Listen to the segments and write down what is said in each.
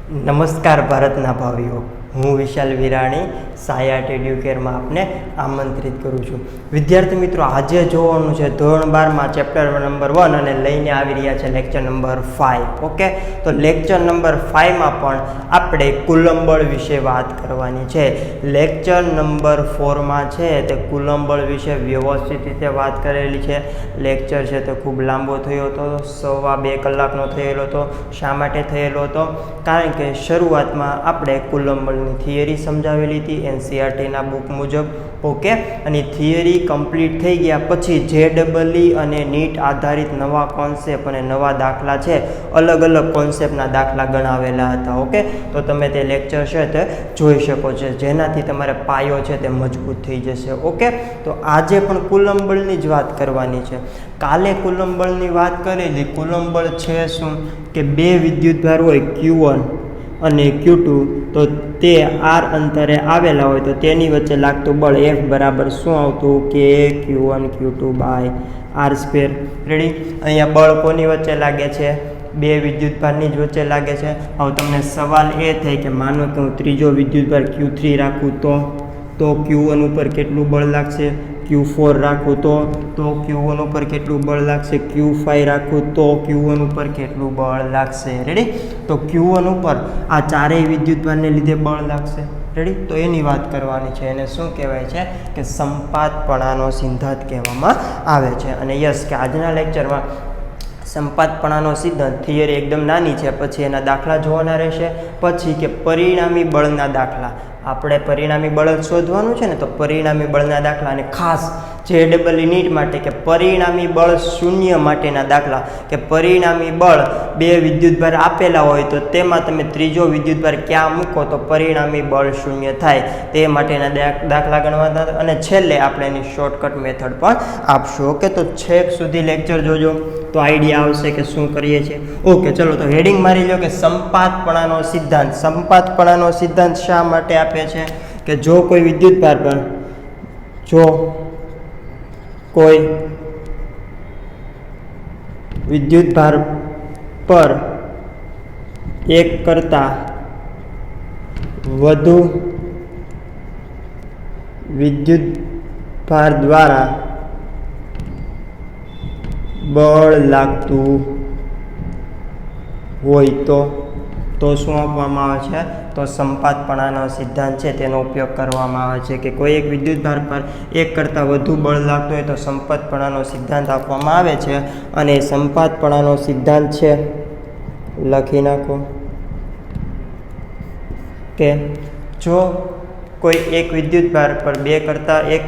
નમસ્કાર ભારતના ભાવીઓ, હું વિશાલ વિરાણી સાયાટ એડ્યુકેરમાં આપને આમંત્રિત કરું છું. વિદ્યાર્થી મિત્રો, આજે જોવાનું છે ધોરણ 12માં ચેપ્ટર નંબર 1 અને લઈને આવી રહ્યા છે લેક્ચર નંબર 5. ઓકે, તો લેક્ચર નંબર 5માં પણ આપણે કુલંબળ વિશે વાત કરવાની છે. લેક્ચર નંબર 4માં છે તે કુલંબળ વિશે વ્યવસ્થિત રીતે વાત કરેલી છે. લેક્ચર છે તે ખૂબ લાંબો થયો હતો, 2.5 કલાકનો થયેલો હતો. શા માટે થયેલો હતો? કારણ કે શરૂઆતમાં આપણે કુલંબળની થિયરી સમજાવેલી હતી એનસીઆરટીના બુક મુજબ. ઓકે, અને થિયરી કમ્પ્લીટ થઈ ગયા પછી JEE અને નીટ આધારિત નવા કોન્સેપ્ટ અને નવા દાખલા છે, અલગ અલગ કોન્સેપ્ટના દાખલા ગણાવેલા હતા. ઓકે, તો તમે તે લેક્ચર છે તે જોઈ શકો છો, જેનાથી તમારે પાયો છે તે મજબૂત થઈ જશે. ઓકે, તો આજે પણ કુલંબળની જ વાત કરવાની છે. કાલે કુલંબળની વાત કરેલી. કુલંબળ છે શું કે બે વિદ્યુતભાર હોય Q1 અને Q2, તો તે R અંતરે આવેલા હોય તો તેની વચ્ચે લાગતું બળ F બરાબર શું આવતું કે Q1 Q2 by R². Ready? અહીંયા બળ કોની વચ્ચે લાગે છે? બે વિદ્યુતભારની જ વચ્ચે લાગે છે. હવે તમને સવાલ એ થાય કે માનો કે હું ત્રીજો વિદ્યુતભાર Q3 રાખું તો Q1 ઉપર કેટલું બળ લાગશે? Q4 રાખું તો Q1 ઉપર કેટલું બળ લાગશે? Q5 રાખું તો Q1 ઉપર કેટલું બળ લાગશે? રેડી? તો Q1 ઉપર આ ચારેય વિદ્યુતભારને લીધે બળ લાગશે. રેડી? તો એની વાત કરવાની છે. એને શું કહેવાય છે કે સંપાતપણાનો સિદ્ધાંત કહેવામાં આવે છે. અને યસ, કે આજના લેક્ચરમાં સંપાતપણાનો સિદ્ધાંત થિયરી એકદમ નાની છે, પછી એના દાખલા જોવાના રહેશે. પછી કે પરિણામી બળના દાખલા, આપણે પરિણામી બળ શોધવાનું છે ને, તો પરિણામી બળના દાખલા, અને ખાસ JEE નીટ માટે કે પરિણામી બળ શૂન્ય માટેના દાખલા, કે પરિણામી બળ બે વિદ્યુતભાર આપેલા હોય તો તેમાં તમે ત્રીજો વિદ્યુતભાર ક્યાં મૂકો તો પરિણામી બળ શૂન્ય થાય, તે માટેના દાખલા ગણવાના. અને છેલ્લે આપણે એની શોર્ટકટ મેથડ પણ આપશું. ઓકે, તો છેક સુધી લેક્ચર જોજો તો આઈડિયા આવશે કે શું કરીએ છીએ. ઓકે, ચલો તો હેડિંગ મારી લો કે સંપાતપણાનો સિદ્ધાંત. સંપાતપણાનો સિદ્ધાંત શા માટે આપે છે કે જો કોઈ વિદ્યુતભાર પર એક કરતાં વધુ વિદ્યુતભાર દ્વારા બળ લાગતું હોય તો શું આપવામાં આવે છે? તો સંપાતપણાનો સિદ્ધાંત છે તેનો ઉપયોગ કરવામાં આવે છે. કે કોઈ એક વિદ્યુતભાર પર એક કરતાં વધુ બળ લાગતું હોય તો સંપાતપણાનો સિદ્ધાંત આપવામાં આવે છે. અને સંપાતપણાનો સિદ્ધાંત છે, લખી નાખો કે જો કોઈ એક વિદ્યુતભાર પર એક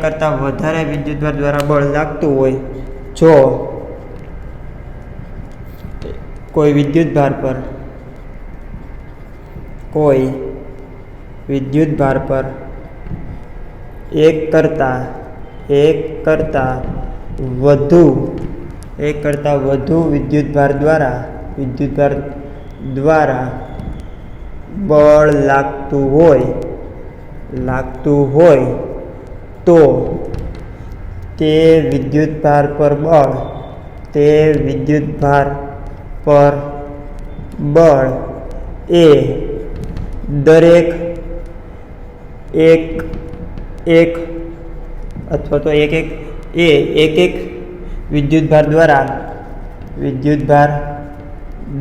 કરતાં વધારે વિદ્યુતભાર દ્વારા બળ લાગતું હોય, જો કોઈ વિદ્યુતભાર પર એક કરતાં વધુ વિદ્યુતભાર દ્વારા બળ લાગતું હોય તો તે વિદ્યુતભાર પર બળ એ દરેક એક વિદ્યુતભાર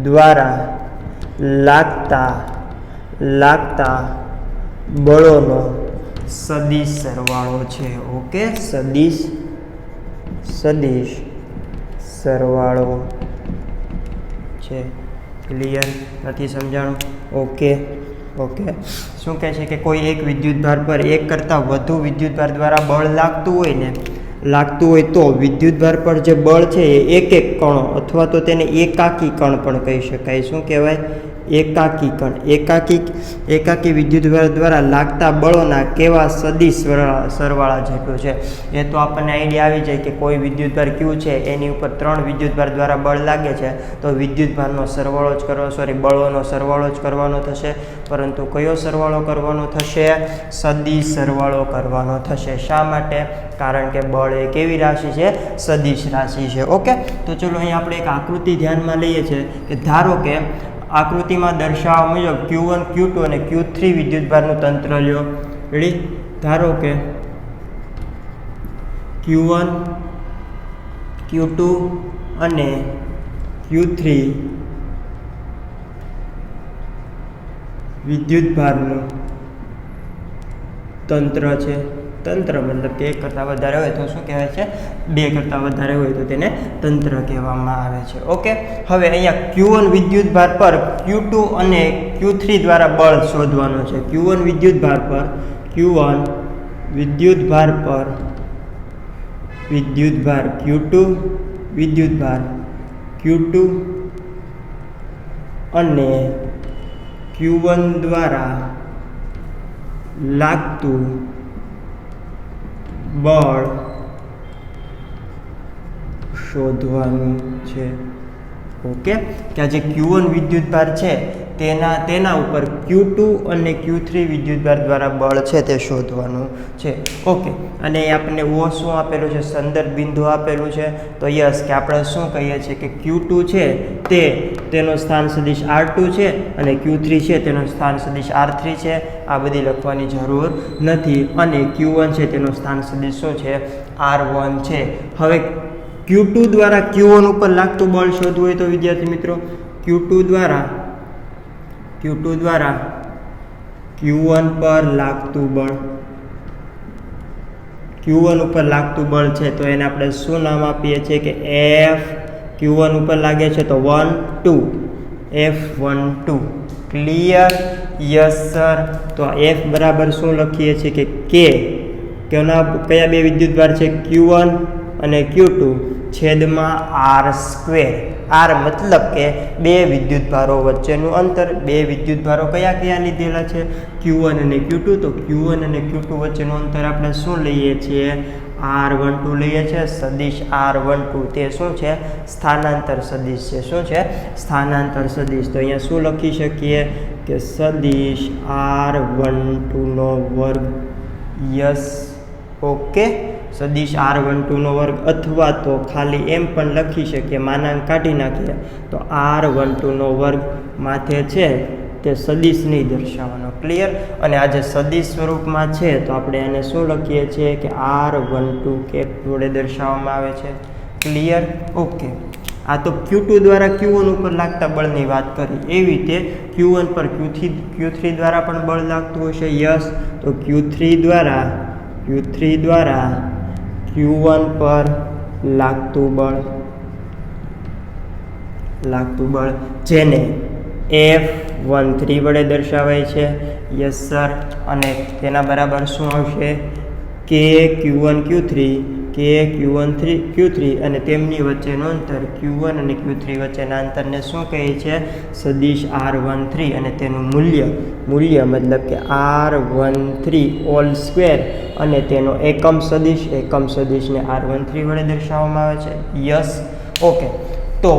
દ્વારા લાગતા બળોનો સદિશ સરવાળો છે. ઓકે, સદિશ સરવાળો છે. ક્લિયર? નથી સમજાણું? ઓકે, શું કહે છે કે કોઈ એક વિદ્યુતભાર પર એક કરતાં વધુ વિદ્યુતભાર દ્વારા બળ લાગતું હોય તો વિદ્યુતભાર પર જે બળ છે એ એક કણો અથવા તો તેને એકાકી કણ પણ કહી શકાય. શું કહેવાય? એકાકી કણ. એકાકી વિદ્યુતભાર દ્વારા લાગતા બળોના કેવા સદિશ સરવાળા જેટલું છે એ તો આપણને આઈડિયા આવી જાય કે કોઈ વિદ્યુતભાર Q છે એની ઉપર 3 વિદ્યુતભાર દ્વારા બળ લાગે છે તો વિદ્યુતભારનો સરવાળો જ બળોનો સરવાળો જ કરવાનો થશે. પરંતુ કયો સરવાળો કરવાનો થશે? સદિશ સરવાળો કરવાનો થશે. શા માટે? કારણ કે બળ એ કેવી રાશિ છે? સદિશ રાશિ છે. ઓકે, તો ચલો અહીં આપણે એક આકૃતિ ધ્યાનમાં લઈએ છીએ કે ધારો કે આકૃતિમાં દર્શાવવા મુજબ Q1 Q2 અને Q3 વિદ્યુતભારનું તંત્ર લ્યો. રેડી? ધારો કે Q1 Q2 અને Q3 વિદ્યુતભારનું તંત્ર છે. તંત્ર મતલબ કે 1 કરતાં વધારે હોય તો શું કહેવાય છે? 2 કરતાં વધારે હોય તો તેને તંત્ર કહેવામાં આવે છે. ઓકે, હવે અહીંયા Q1 વિદ્યુતભાર પર Q2 અને Q3 દ્વારા બળ શોધવાનો છે. Q1 વિદ્યુતભાર પર વિદ્યુતભાર Q2 વિદ્યુતભાર Q2 અને Q1 દ્વારા લાગતું બળ શોધવાનું છે. ઓકે, કે આ જે Q1 વિદ્યુતભાર છે તેના ઉપર Q2 અને Q3 વિદ્યુતભાર દ્વારા બળ છે તે શોધવાનું છે. ઓકે, અને આપણને શું આપેલું છે? સંદર્ભ બિંદુ આપેલું છે. તો યસ, કે આપણે શું કહીએ છીએ કે Q2 છે તેનો સ્થાન સદિશ R2 છે અને Q3 છે તેનો સ્થાન સદિશ R3 છે. આ બધી લખવાની જરૂર નથી. અને Q1 છે તેનો સ્થાન સદિશ શું છે? R1 છે. હવે Q2 દ્વારા Q1 ઉપર લાગતું બળ શોધવું હોય તો વિદ્યાર્થી મિત્રો Q2 દ્વારા Q1 પર લાગતું બળ, Q1 ઉપર લાગતું બળ છે તો એને આપણે શું નામ આપીએ છીએ કે F. Q1 ઉપર લાગે છે તો 1 2 F12. ક્લિયર? Yes sir. તો F બરાબર શું લખીએ છીએ કે K. કયા બે વિદ્યુતભાર છે? Q1 અને Q2 છેદમાં R². R મતલબ કે બે વિદ્યુતભારો વચ્ચેનું અંતર. બે વિદ્યુતભારો કયા લીધેલા છે? Q1 અને Q2. તો Q1 અને Q2 વચ્ચેનું અંતર આપણે શું લઈએ છીએ? R12 લઈએ છીએ. સદિશ R12 તે શું છે? સ્થાનાંતર સદિશ છે. શું છે? સ્થાનાંતર સદિશ. તો અહીંયા શું લખી શકીએ કે સદિશ R12 નો વર્ગ. યસ. ઓકે, સદિશ R12 નો વર્ગ, અથવા તો ખાલી એમ પણ લખી શકીએ, માનાંક કાઢી નાખીએ તો R12 નો વર્ગ માથે છે તે સદિશ નહીં દર્શાવવાનો. ક્લિયર? અને આ જે સદિશ સ્વરૂપમાં છે તો આપણે એને શું લખીએ છીએ કે R12 કે જોડે દર્શાવવામાં આવે છે. ક્લિયર? ઓકે, આ તો Q2 દ્વારા Q1 ઉપર લાગતા બળની વાત કરી. એવી રીતે Q1 પર Q3 દ્વારા પણ બળ લાગતું હશે. યસ. તો Q3 દ્વારા Q1 પર લાગતું બળ જેને F13 વડે દર્શાવાય છે. Yes sir. અને તેના બરાબર શું આવશે? K Q1 Q3 અને તેમની વચ્ચેનું અંતર Q1 અને Q3 વચ્ચેના અંતરને શું કહે છે? સદિશ R13. અને તેનું મૂલ્ય મતલબ કે R13 હોલ સ્ક્વેર અને તેનો એકમ સદિશને R13 વડે દર્શાવવામાં આવે છે. યસ. ઓકે, તો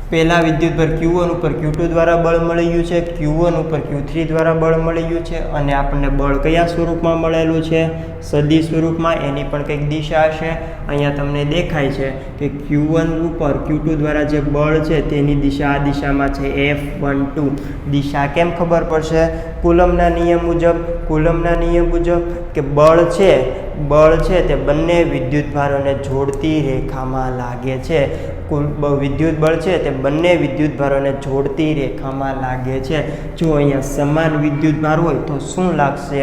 પહેલા વિદ્યુતભાર Q1 ઉપર Q2 દ્વારા બળ મળી ગયું છે, Q1 ઉપર Q3 દ્વારા બળ મળી ગયું છે, અને આપણને બળ કયા સ્વરૂપમાં મળેલું છે? સદિશ સ્વરૂપમાં. એની પણ કંઈક દિશા હશે. અહીંયા તમને દેખાય છે કે Q1 ઉપર Q2 દ્વારા જે બળ છે તેની દિશા આ દિશામાં છે F12. દિશા કેમ ખબર પડશે? કુલમના નિયમ મુજબ કે બળ છે તે બંને વિદ્યુતભારોને જોડતી રેખામાં લાગે છે. વિદ્યુત બળ છે તે બંને વિદ્યુતભારોને જોડતી રેખામાં લાગે છે. જો અહીંયા સમાન વિદ્યુતભાર હોય તો શું લાગશે?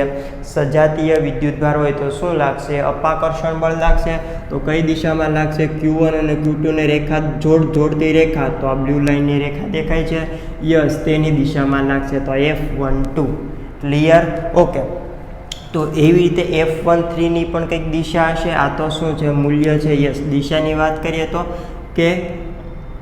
સજાતીય વિદ્યુતભાર હોય તો શું લાગશે? અપાકર્ષણ બળ લાગશે. તો કઈ દિશામાં લાગશે? Q1 અને Q2 ને રેખા જોડતી રેખા, તો આ બ્લુ લાઇનની રેખા દેખાય છે. યસ, તેની દિશામાં લાગશે. તો F12. ક્લિયર? ઓકે, તો એવી રીતે F13ની પણ કંઈક દિશા હશે. આ તો શું છે? મૂલ્ય છે. યસ, દિશાની વાત કરીએ તો કે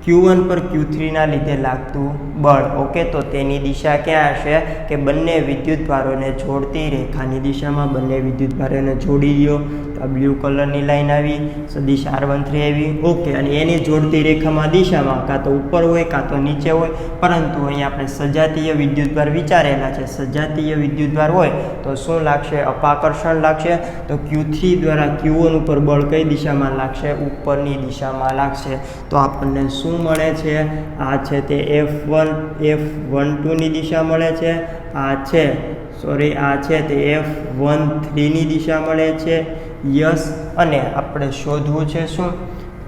Q1 પર Q3ના લીધે લાગતું બળ. ઓકે, તો તેની દિશા ક્યાં હશે? કે બંને વિદ્યુતભારોને જોડતી રેખાની દિશામાં. બંને વિદ્યુતભારોને જોડી દો તો આ બ્લુ કલરની લાઈન આવી, સદિશ R13 આવી. ઓકે, અને એની જોડતી રેખામાં દિશામાં કાં તો ઉપર હોય કાં તો નીચે હોય, પરંતુ અહીં આપણે સજાતીય વિદ્યુતભાર વિચારેલા છે. સજાતીય વિદ્યુતભાર હોય તો શું લાગશે? અપાકર્ષણ લાગશે. તો Q3 દ્વારા Q1 ઉપર બળ કઈ દિશામાં લાગશે? ઉપરની દિશામાં લાગશે. તો આપણને શું મળે છે? આ છે તે F12 ની દિશા મળે છે. આ છે તે F13 ની દિશા મળે છે. યસ, અને આપણે શોધવું છે શું?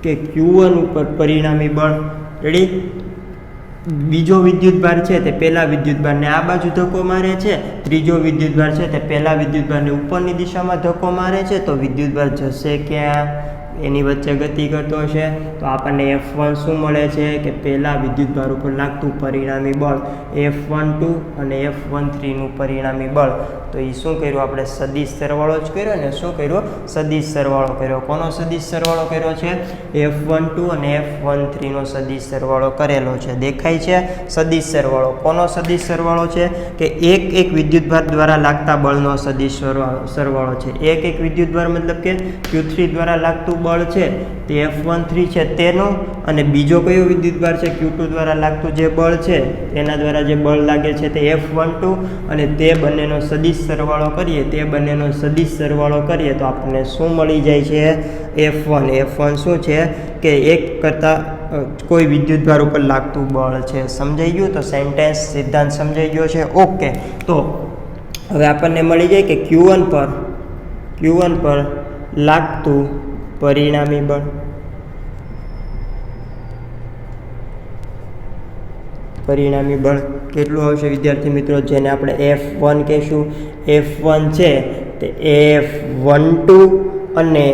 કે Q1 ઉપર પરિણામી બળ. રેડી? બીજો વિદ્યુતભાર છે તે પહેલા વિદ્યુતભારને આ બાજુ ધક્કો મારે છે, ત્રીજો વિદ્યુતભાર છે તે પહેલા વિદ્યુતભારને ઉપરની દિશામાં ધક્કો મારે છે. તો વિદ્યુતભાર જશે ક્યાં? એની વચ્ચે ગતિ કરતો હશે. તો આપણને F1 શું મળે છે? કે પહેલા વિદ્યુતભાર ઉપર લાગતું પરિણામી બળ F12 અને F13નું પરિણામી બળ. તો એ શું કર્યું? આપણે સદિશ સરવાળો જ કર્યો ને. શું કર્યો? સદિશ સરવાળો કર્યો. કોનો સદિશ સરવાળો કર્યો છે? F12 અને F13નો સદિશ સરવાળો કરેલો છે. દેખાય છે? સદિશ સરવાળો. કોનો સદિશ સરવાળો છે? કે એક વિદ્યુતભાર દ્વારા લાગતા બળનો સદિશ સરવાળો છે. એક વિદ્યુતભાર મતલબ કે Q3 દ્વારા લાગતું બળ છે તે F13 છે તેનું, અને બીજો કયો વિદ્યુતભાર છે? Q2 દ્વારા લાગતું જે બળ છે તેના દ્વારા જે બળ લાગે છે તે F12, અને તે બંનેનો સદિશ સરવાળો કરીએ તો આપણને શું મળી જાય છે? F1 શું છે? કે એક કરતાં કોઈ વિદ્યુતભાર ઉપર લાગતું બળ છે. સમજાઈ ગયું? તો સેન્ટેન્સ સિદ્ધાંત સમજાઈ ગયો છે. ઓકે, તો હવે આપણને મળી જાય કે Q1 પર લાગતું પરિણામી બળ. પરિણામી બળ કેટલું આવશે વિદ્યાર્થી મિત્રો? જેને આપણે F1 કહીશું. F1 છે તે F12 અને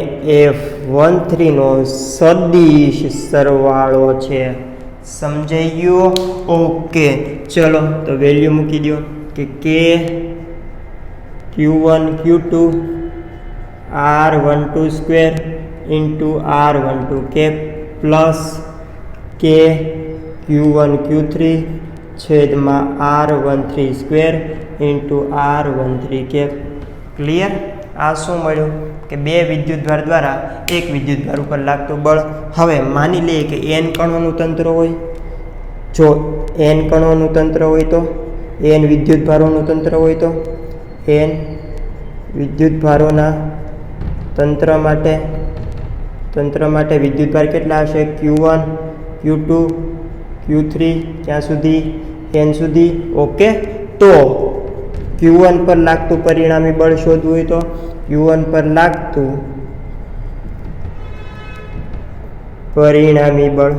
F13નો સદિશ સરવાળો છે. સમજાઈ ગયો? ઓકે, ચલો તો વેલ્યુ મૂકી દો કે Q1 Q2 R12 square into R12 cap plus K Q1 Q3 છેદમાં R13 square into R13 cap. Clear? આ શું મળ્યું? કે બે વિદ્યુતભાર દ્વારા એક વિદ્યુતભાર ઉપર લાગતું બળ. હવે માની લઈએ કે n કણોનું તંત્ર હોય. જો n કણોનું તંત્ર હોય તો n વિદ્યુતભારોનું તંત્ર હોય તો n વિદ્યુતભારોના તંત્ર માટે વિદ્યુતભાર કેટલા હશે? Q1 Q2 Q3 ક્યાં સુધી? n સુધી. ઓકે, તો Q1 પર લાગતું પરિણામી બળ શોધવું હોય તો Q1 પર લાગતું પરિણામી બળ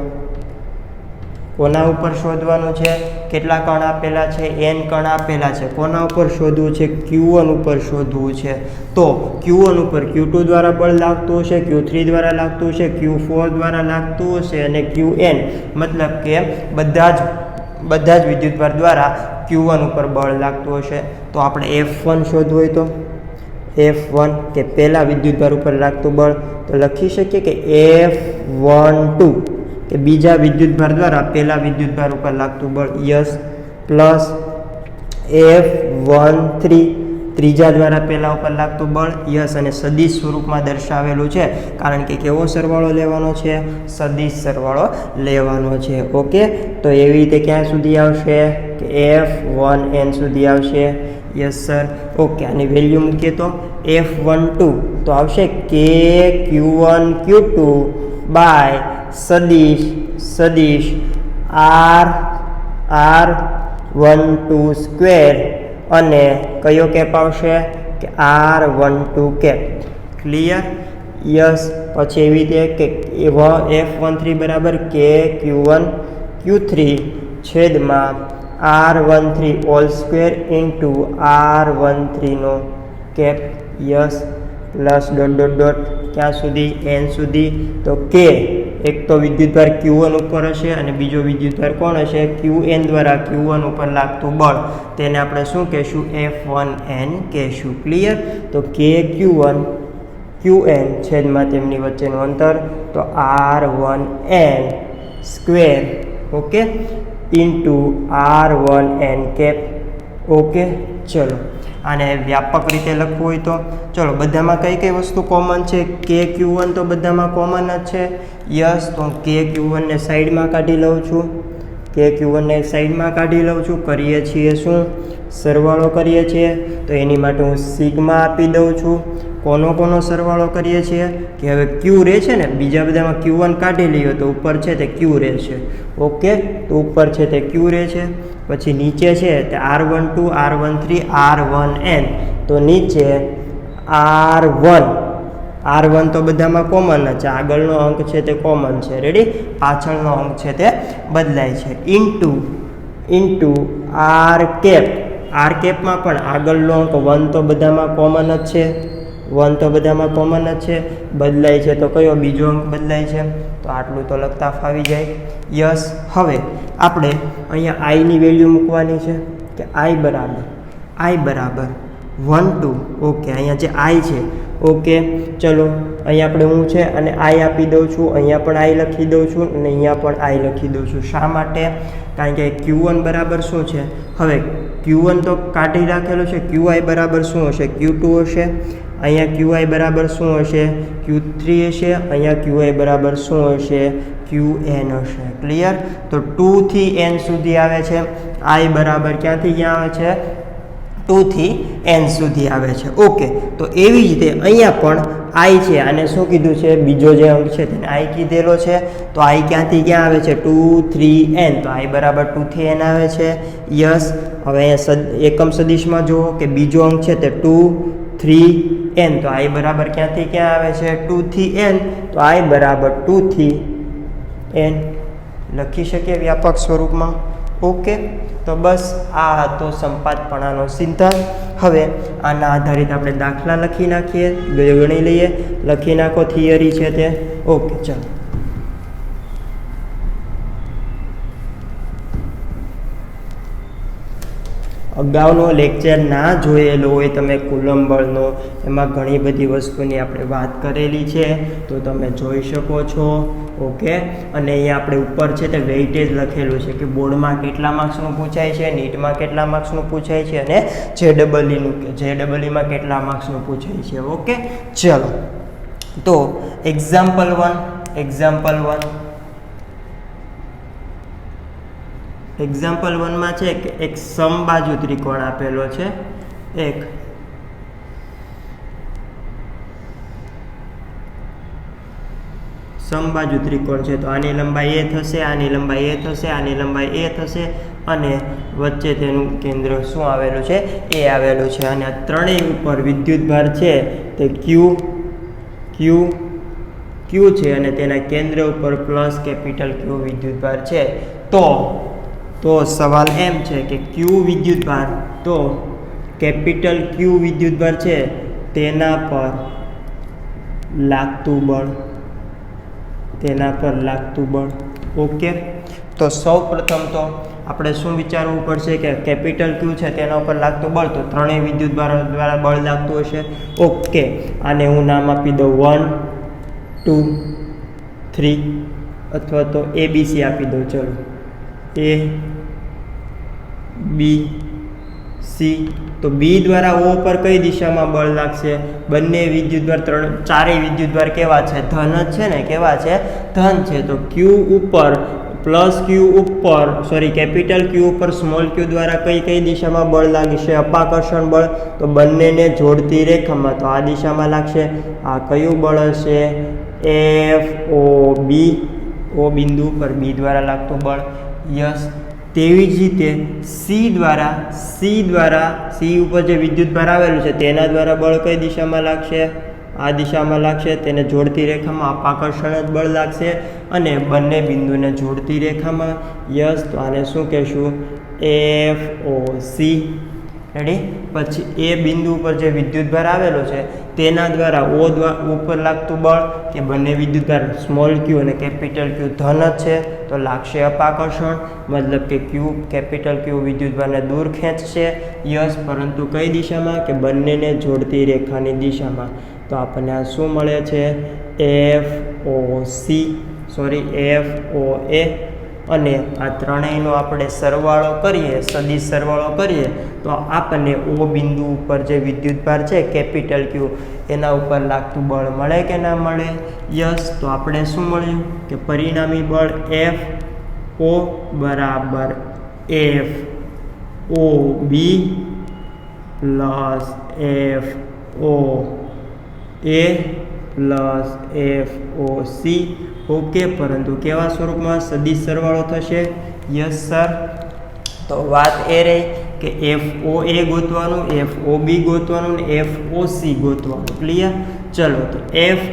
કોના ઉપર શોધવાનું છે? કેટલા કણ આપેલા છે? n કણ આપેલા છે. કોના ઉપર શોધવું છે? Q1 ઉપર શોધવું છે. તો Q1 ઉપર Q2 દ્વારા બળ લાગતું હશે, Q3 દ્વારા લાગતું હશે, Q4 દ્વારા લાગતું હશે, અને Qn મતલબ કે બધા જ વિદ્યુતભાર દ્વારા Q1 ઉપર બળ લાગતું હશે. તો આપણે F1 શોધવું હોય તો F1 કે પહેલા વિદ્યુતભાર ઉપર લાગતું બળ, તો લખી શકીએ કે F12 કે બીજા વિદ્યુતભાર દ્વારા પહેલા વિદ્યુતભાર ઉપર લાગતું બળ. યસ, પ્લસ F13 ત્રીજા દ્વારા પહેલા ઉપર લાગતું બળ. યસ, અને સદિશ સ્વરૂપમાં દર્શાવેલું છે કારણ કે કેવો સરવાળો લેવાનો છે? સદિશ સરવાળો લેવાનો છે. ઓકે, તો એવી રીતે ક્યાં સુધી આવશે? કે F1n સુધી આવશે. Yes sir. ઓકે, આની વેલ્યુ મૂકીએ તો F12 તો આવશે K Q1 Q2 બાય સદિશ R12 સ્ક્વેર, અને કયો કેપ આવશે? કે R12 કેપ. ક્લિયર? યસ. પછી એવી રીતે કે F13 બરાબર K Q1 Q3 છેદમાં R13 ઓલ સ્ક્વેર ઇન્ટુ R13નો કેપ. યસ, પ્લસ ડોટ ક્યાં સુધી? n સુધી. તો K એક તો વિદ્યુતભાર Q1 ઉપર હશે અને બીજો વિદ્યુતભાર કોણ હશે? Qn દ્વારા Q1 ઉપર લાગતું બળ, તેને આપણે શું કહેશું? F1n કહેશું. ક્લિયર? તો K Q1 Qn છેદમાં તેમની વચ્ચેનું અંતર, તો R1n square. Okay, into R1n cap. Okay, ચલો આને વ્યાપક રીતે લખવું હોય તો ચલો બધામાં કઈ કઈ વસ્તુ કોમન છે? KQ1 તો બધામાં કોમન જ છે. યસ, તો હું KQ1 ને સાઈડમાં કાઢી લઉં છું. KQ1 ને સાઈડમાં કાઢી લઉં છું. કરીએ છીએ શું? સરવાળો કરીએ છીએ. તો એની માટે હું સિગ્મા આપી દઉં છું. કોનો સરવાળો કરીએ છીએ કે હવે Q રહે છે ને, બીજા બધામાં Q1 કાઢી લઈએ તો ઉપર છે તે Q રહે છે. ઓકે, તો ઉપર છે તે Q રહે છે. પછી નીચે છે તે R12 R13 R1n. તો નીચે R1 તો બધામાં કોમન જ છે. આગળનો અંક છે તે કોમન છે. રેડી? પાછળનો અંક છે તે બદલાય છે. ઇન્ટુ R કેપમાં પણ આગળનો અંક 1 તો બધામાં કોમન જ છે. 1 તો બધામાં કોમન જ છે. બદલાય છે તો કયો બીજો અંક બદલાય છે? તો આટલું તો લખતા ફાવી જાય. યસ, હવે આપણે અહીંયા આઈની વેલ્યુ મૂકવાની છે કે I બરાબર 1 2. ઓકે, અહીંયા જે I છે. ઓકે, ચલો અહીંયા આપણે હું છે અને I આપી દઉં છું. અહીંયા પણ I લખી દઉં છું અને અહીંયા પણ I લખી દઉં છું. શા માટે? કારણ કે Q1 બરાબર શું છે? હવે Q1 તો કાઢી રાખેલો છે. QI બરાબર શું હશે? Q2 હશે. અહીંયા QI બરાબર શું હશે? Q3 હશે. અહીંયા QI બરાબર શું હશે? QN હશે. ક્લિયર? તો 2 થી n સુધી આવે છે. I બરાબર ક્યાંથી ક્યાં આવે છે? 2 થી n સુધી આવે છે. ઓકે, તો એવી જ રીતે અહીંયા પણ I છે. આને શું કીધું છે? બીજો જે અંક છે તેને I કીધેલો છે. તો I ક્યાંથી ક્યાં આવે છે? 2 3 n. તો I બરાબર 2 થી n આવે છે. યસ, હવે અહીંયા એકમ સદિશમાં જુઓ કે બીજો અંક છે તે 2 3 n. તો I બરાબર ક્યાંથી ક્યાં આવે છે? 2 થી n. તો I બરાબર 2 થી n લખી શકીએ વ્યાપક સ્વરૂપમાં. ઓકે, તો બસ આ હતો સંપાતપણાનો સિદ્ધાંત. હવે આના આધારિત આપણે દાખલા લખી નાખીએ, ગણી લઈએ. લખી નાખો થિયરી છે તે. ઓકે, ચાલો. અગાઉનો લેક્ચર ના જોયેલો હોય તમે કુલમ્બ બળનો, એમાં ઘણી બધી વસ્તુની આપણે વાત કરેલી છે, તો તમે જોઈ શકો છો. ઓકે, અને અહીંયા આપણે ઉપર છે તે વેઇટેજ લખેલું છે કે બોર્ડમાં કેટલા માર્ક્સનું પૂછાય છે, નીટમાં કેટલા માર્ક્સનું પૂછાય છે અને JEEમાં કેટલા માર્ક્સનું પૂછાય છે. ઓકે, ચલો. તો એક્ઝામ્પલ 1માં છે કે એક સમબાજુ ત્રિકોણ આપેલો છે. એક સમબાજુ ત્રિકોણ છે. તો આની લંબાઈ a થશે, આની લંબાઈ a થશે, આની લંબાઈ a થશે અને વચ્ચે તેનું કેન્દ્ર શું આવેલું છે? a આવેલું છે. અને આ ત્રણેય ઉપર વિદ્યુતભાર છે તે Q છે અને તેના કેન્દ્ર ઉપર પ્લસ કેપિટલ Q વિદ્યુતભાર છે. તો સવાલ એમ છે કે Q વિદ્યુતભાર, તો કેપિટલ Q વિદ્યુતભાર છે તેના પર લાગતું બળ. ઓકે, તો સૌ પ્રથમ તો આપણે શું વિચારવું પડશે કે કેપિટલ Q છે તેના ઉપર લાગતું બળ, તો ત્રણેય વિદ્યુતભાર દ્વારા બળ લાગતું હશે. ઓકે, આને હું નામ આપી દઉં 1 2 3 અથવા તો ABC આપી દઉં. ચલો, A B C. તો B દ્વારા O પર કઈ દિશામાં બળ લાગશે? બંને વિદ્યુતભાર ચારેય વિદ્યુતભાર કેવા છે? ધન જ છે ને. કેવા છે? ધન છે. તો Q ઉપર પ્લસ Q ઉપર કેપિટલ Q ઉપર સ્મોલ q દ્વારા કઈ દિશામાં બળ લાગશે? અપાકર્ષણ બળ. તો બંનેને જોડતી રેખામાં તો આ દિશામાં લાગશે. આ કયું બળ હશે? FOB. O બિંદુ પર B દ્વારા લાગતું બળ. યસ, તેવી જ રીતે C ઉપર જે વિદ્યુતભાર આવેલું છે તેના દ્વારા બળ કઈ દિશામાં લાગશે? આ દિશામાં લાગશે. તેને જોડતી રેખામાં અપાકર્ષણ જ બળ લાગશે અને બંને બિંદુને જોડતી રેખામાં. યસ, તો આને શું કહેશું? FOC. રેડી? પછી એ બિંદુ ઉપર જે વિદ્યુતભાર આવેલો છે તેના દ્વારા O ઉપર લાગતું બળ, કે બંને વિદ્યુતભાર સ્મોલ q અને કેપિટલ Q ધન જ છે, તો લાગશે અપાકર્ષણ. મતલબ કે કેપિટલ Q વિદ્યુતભારને દૂર ખેંચશે. યસ, પરંતુ કઈ દિશામાં? કે બંનેને જોડતી રેખાની દિશામાં. તો આપણને આ શું મળે છે? FOA અને આ ત્રણેયનો આપણે સરવાળો કરીએ, સદિશ સરવાળો કરીએ તો આપણને ઓ બિંદુ ઉપર જે વિદ્યુતભાર છે કેપિટલ ક્યુ એના ઉપર લાગતું બળ મળે કે ના મળે? યસ. તો આપણે શું મળ્યું કે પરિણામી બળ એફ ઓ બરાબર F O B plus F O A plus F O C. Okay, પરંતુ કેવા સ્વરૂપમાં? સદિશ સરવાળો થશે. Yes sir. તો વાત એ રહી કે એફ ઓ એ ગોતવાનું, એફ ઓ બી ગોતવાનું ને એફ ઓ સી ગોતવાનું. ક્લિયર? ચલો, તો એફ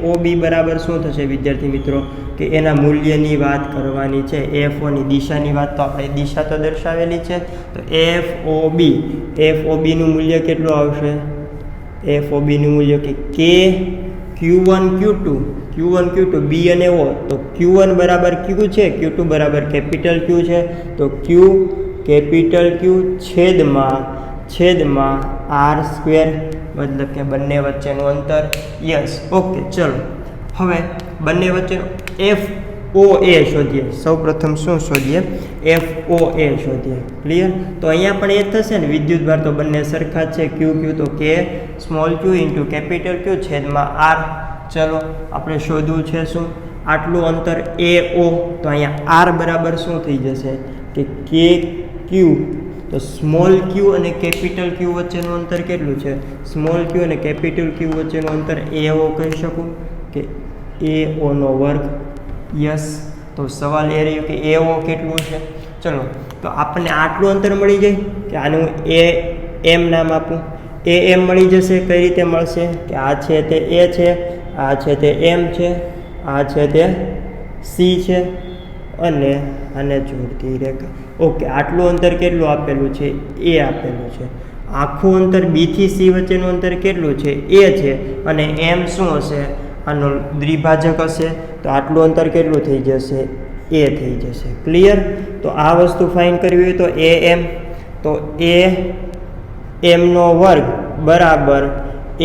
ઓ બી બરાબર શું થશે વિદ્યાર્થી મિત્રો? કે એના મૂલ્યની વાત કરવાની છે. એફ ઓની દિશાની વાત તો આપણે દિશા તો દર્શાવેલી છે. તો એફ ઓ બીનું મૂલ્ય કેટલું આવશે? એફ ઓ બીનું મૂલ્ય કે Q1 Q2 બી અને ઓ. તો Q1 બરાબર Q છે, Q2 બરાબર કેપિટલ Q છે. તો Q કેપિટલ Q છેદમાં R સ્ક્વેર, મતલબ કે બંને વચ્ચેનું અંતર. યસ. ઓકે, ચલો હવે બંને વચ્ચેનો એફ ઓ એ શોધીએ. સૌપ્રથમ શું શોધીએ? એફ ઓ એ શોધીએ. ક્લિયર? તો અહીંયા પણ એ થશે ને, વિદ્યુતભાર તો બંને સરખા જ છે. ક્યુ તો કે સ્મોલ ક્યુ ઇન્ટુ કેપિટલ ક્યુ છેદમાં આર. ચલો આપણે શોધવું છે શું? આટલું અંતર એ ઓ. તો અહીંયા આર બરાબર શું થઈ જશે કે કે ક્યુ. તો સ્મોલ ક્યુ અને કેપિટલ ક્યુ વચ્ચેનું અંતર કેટલું છે? સ્મોલ ક્યુ અને કેપિટલ ક્યુ વચ્ચેનું અંતર એ ઓ કહી શકું કે એ ઓનો વર્ગ. યસ. તો સવાલ એ રહ્યો કે એ ઓ કેટલું છે? ચલો, તો આપણને આટલું અંતર મળી જાય કે આનું એ એમ નામ આપું. એ એમ મળી જશે. કઈ રીતે મળશે? કે આ છે તે એ છે, આ છે તે એમ છે, આ છે તે સી છે અને આને જોડતી રેખા. ઓકે, આટલું અંતર કેટલું આપેલું છે? એ આપેલું છે. આખું અંતર બી થી સી વચ્ચેનું અંતર કેટલું છે? એ છે. અને એમ શું હશે? આનો દ્વિભાજક હશે. તો આટલું અંતર કેટલું થઈ જશે? એ થઈ જશે. ક્લિયર? તો આ વસ્તુ ફાઇન કરવી હોય તો એ એમ, તો એ એમનો વર્ગ બરાબર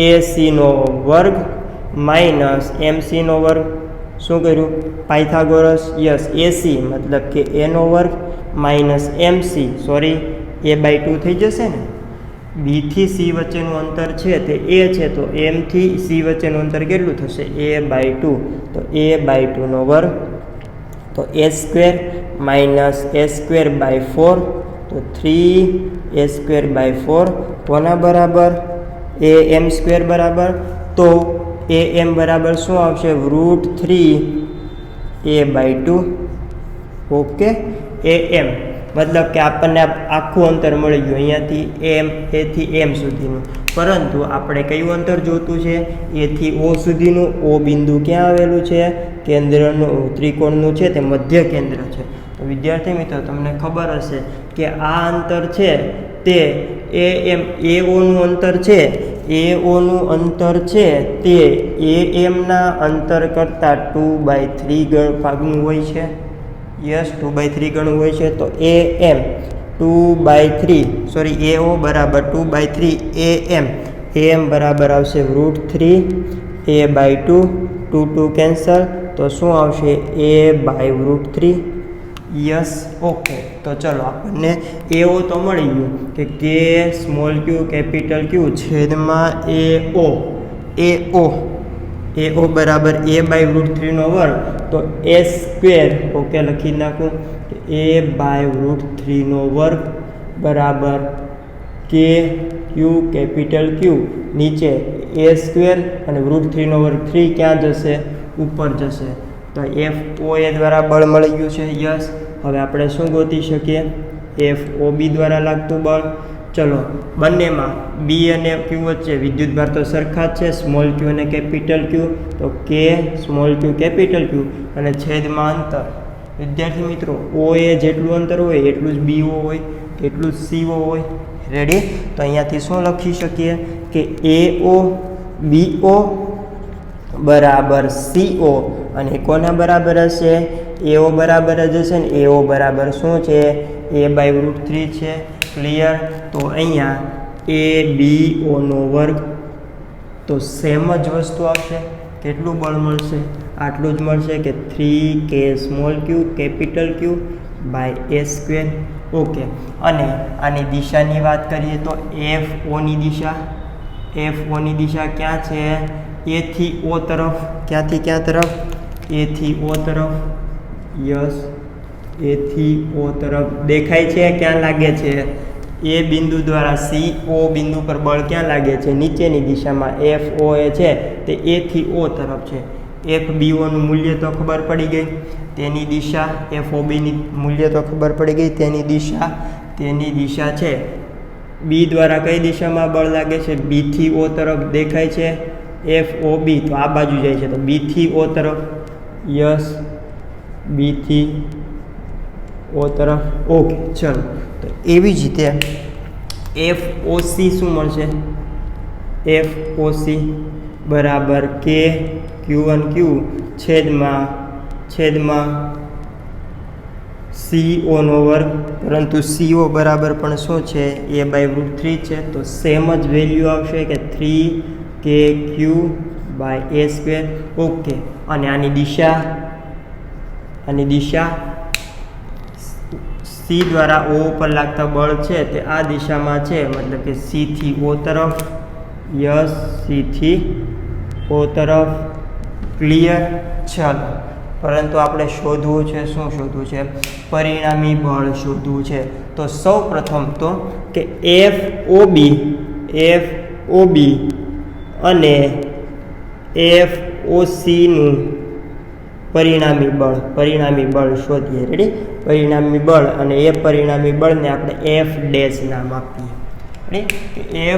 એ સીનો વર્ગ માઇનસ એમ સીનો વર્ગ. શું કર્યું? પાયથાગોરસ. યસ. એસી મતલબ કે એનો વર્ગ માઇનસ એમસી, સોરી A/2 થઈ જશે ને. બી થી સી વચ્ચેનું અંતર છે તે એ છે, તો એમ થી સી વચ્ચેનું અંતર કેટલું થશે? A/2. તો A/2 વર્ગ. તો A square minus A square by 4. તો 3A²/4 કોના બરાબર? AM સ્ક્વેર બરાબર. તો AM બરાબર શું આવશે? √3A/2. ઓકે, AM મતલબ કે આપણને આખું અંતર મળી ગયું અહીંયાથી એથી એમ સુધીનું. પરંતુ આપણે કયું અંતર જોતું છે? એ થી ઓ સુધીનું. ઓ બિંદુ ક્યાં આવેલું છે? કેન્દ્રનું ત્રિકોણનું છે તે મધ્ય કેન્દ્ર છે. તો વિદ્યાર્થી મિત્રો તમને ખબર હશે કે આ અંતર છે તે એઓનું અંતર છે. એઓનું અંતર છે તે એમના અંતર કરતાં 2/3 ભાગનું હોય છે. યસ, 2/3 ગણું હોય છે. તો AM 2/3 સોરી AO બરાબર 2/3 AM બરાબર આવશે √3A/2. 2 કેન્સલ. તો શું આવશે? A/√3. યસ. ઓકે, તો ચલો આપણને એઓ તો મળી ગયું કે સ્મોલ ક્યુ કેપિટલ ક્યુ છેદમાં એઓ બરાબર A/√3 વર્ગ. તો એ સ્ક્વેર. ઓકે, લખી નાખું કે A/√3 વર્ગ બરાબર કે ક્યુ કેપિટલ ક્યુ નીચે એ સ્ક્વેર અને √3 વર્ગ 3 ક્યાં જશે? ઉપર જશે. તો FO એ દ્વારા બળ મળી ગયું છે. યસ. હવે આપણે શું ગોતી શકીએ? FOB દ્વારા લાગતું બળ. ચલો, બંનેમાં બી અને ક્યુ વચ્ચે વિદ્યુતભાર તો સરખા જ છે, સ્મોલ ક્યુ અને કેપિટલ ક્યુ. તો કે સ્મોલ ક્યુ કેપિટલ ક્યુ અને છેદમાં અંતર. વિદ્યાર્થી મિત્રો, ઓ એ જેટલું અંતર હોય એટલું જ BO હોય, એટલું જ CO હોય. રેડી? તો અહીંયાથી શું લખી શકીએ કે AO BO બરાબર CO અને કોના બરાબર હશે? AO બરાબર જ હશે ને. AO બરાબર શું છે? A/√3 છે. ક્લિયર? તો અહીંયા ABO નો વર્ગ. તો સેમ જ વસ્તુ આવશે કેટલું બળ મળશે? આટલું જ મળશે કે 3k small q capital Q by a square. Okay, અને આની દિશાની વાત કરીએ તો FOની દિશા ક્યાં છે? એ થી O તરફ. ક્યાંથી ક્યાં તરફ? એ થી O તરફ. યસ, એ થી O તરફ દેખાય છે. ક્યાં લાગે છે? એ બિંદુ દ્વારા CO બિંદુ પર બળ ક્યાં લાગે છે? નીચેની દિશામાં. FOA છે તે એ થી O તરફ છે. FBOનું મૂલ્ય તો ખબર પડી ગઈ, તેની દિશા. FOBની મૂલ્ય તો ખબર પડી ગઈ, તેની દિશા છે. B દ્વારા કઈ દિશામાં બળ લાગે છે? B થી O તરફ દેખાય છે. FOB તો આ બાજુ જાય છે, તો B થી O તરફ. યસ, B થી O તરફ. ઓકે, ચલો. તો એવી જ રીતે FOC શું મળશે? FOC બરાબર K Q1Q છેદમાં CO વર્ગ, પરંતુ CO બરાબર પણ શું છે? A/√3 છે. તો સેમ જ વેલ્યુ આવશે કે 3KQ by a square. Okay, અને આની દિશા C દ્વારા O ઉપર લાગતા બળ છે તે આ દિશામાં છે, મતલબ કે C થી O તરફ. યસ, C થી O તરફ. ક્લિયર? ચાલો, પરંતુ આપણે શોધવું છે, શું શોધવું છે? પરિણામી બળ શોધવું છે. તો સૌ પ્રથમ તો કે FOB અને FOCનું પરિણામી બળ શોધીએ. રેડી? પરિણામી બળ, અને એ પરિણામી બળને આપણે F ડેશ નામ આપીએ. રેડી?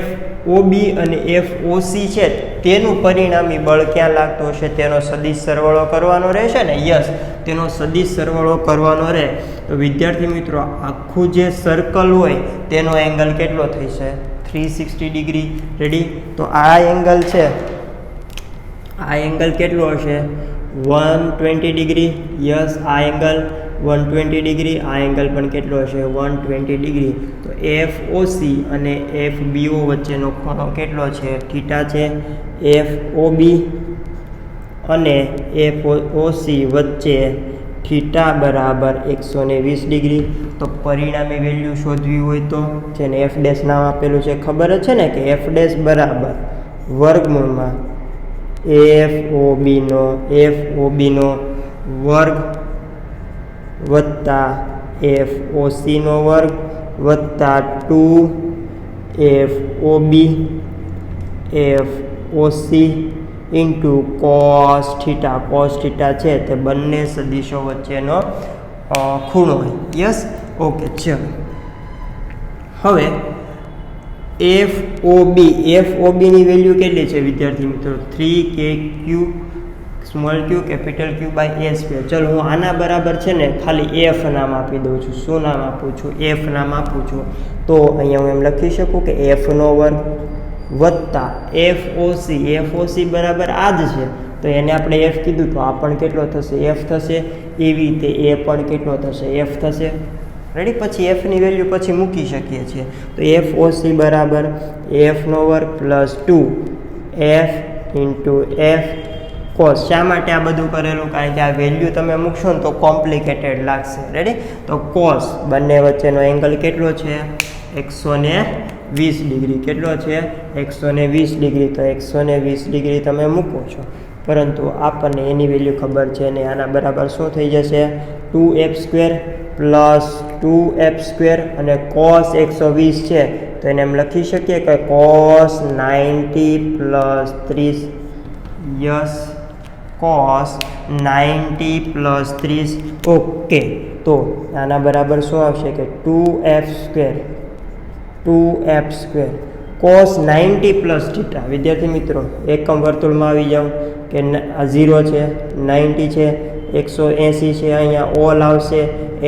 FOB અને FOC છે તેનું પરિણામી બળ ક્યાં લાગતું હશે? તેનો સદિશ સરવાળો કરવાનો રહેશે ને? યસ, તેનો સદિશ સરવાળો કરવાનો રહે. તો વિદ્યાર્થી મિત્રો, આખું જે સર્કલ હોય તેનો એંગલ કેટલો થશે? 360 ડિગ્રી. રેડી? તો આ એંગલ છે, આ એંગલ કેટલો હશે? 120 ડિગ્રી. યસ, આ એંગલ 120 ડિગ્રી. આ એંગલ પણ કેટલો હશે? 120 ડિગ્રી. તો FOC અને FBO વચ્ચેનો ખૂણો કેટલો છે? થીટા છે. FOB અને FOC વચ્ચે થીટા બરાબર 120 ડિગ્રી. તો પરિણામી વેલ્યુ શોધવી હોય તો, જેને F ડેશ નામ આપેલું છે, ખબર જ છે ને કે F ડેશ બરાબર વર્ગમૂળમાં FOBનો વર્ગ વત્તા FOCનો વર્ગ વત્તા 2FOB FOC into cos theta છે તે બંને સદિશો વચ્ચેનો ખૂણો. યસ, ઓકે, ચલો. હવે FOBની વેલ્યુ કેટલી છે વિદ્યાર્થી મિત્રો? 3KQ small q capital Q by a square. ચલો, હું આના બરાબર છે ને ખાલી F નામ આપી દઉં છું. શું નામ આપું છું? F નામ આપું છું. તો અહીંયા હું એમ લખી શકું કે Fનો વર્ગ વત્તા FOC બરાબર આ જ છે, તો એને આપણે F કીધું, તો આ પણ કેટલો થશે? F થશે. એવી રીતે એ પણ કેટલો થશે? F થશે. રેડી? પછી Fની વેલ્યુ પછી મૂકી શકીએ છીએ. તો FOC બરાબર Fનો વર્ગ plus 2F into F cos. શા માટે આ બધું કરેલું? કારણ કે આ વેલ્યુ તમે મૂકશો ને તો કોમ્પ્લિકેટેડ લાગશે. રેડી? તો કોસ, બંને વચ્ચેનો એંગલ કેટલો છે? 120 ડિગ્રી. કેટલો છે? 120 ડિગ્રી. તો 120 ડિગ્રી તમે મૂકો છો, પરંતુ આપણને એની વેલ્યુ ખબર છે ને. આના બરાબર શું થઈ જશે? 2f² પ્લસ 2f² અને cos 120 છે, તો એને એમ લખી શકીએ કે cos 90 plus 30. Yes, cos 90 plus 30. Okay, તો આના બરાબર શું આવશે કે 2f² cos 90 પ્લસ થીટા. વિદ્યાર્થી મિત્રો, એકમ વર્તુળમાં આવી જાઓ કે આ 0 છે, 90 છે, 180 છે, અહીંયા ઓલ આવશે,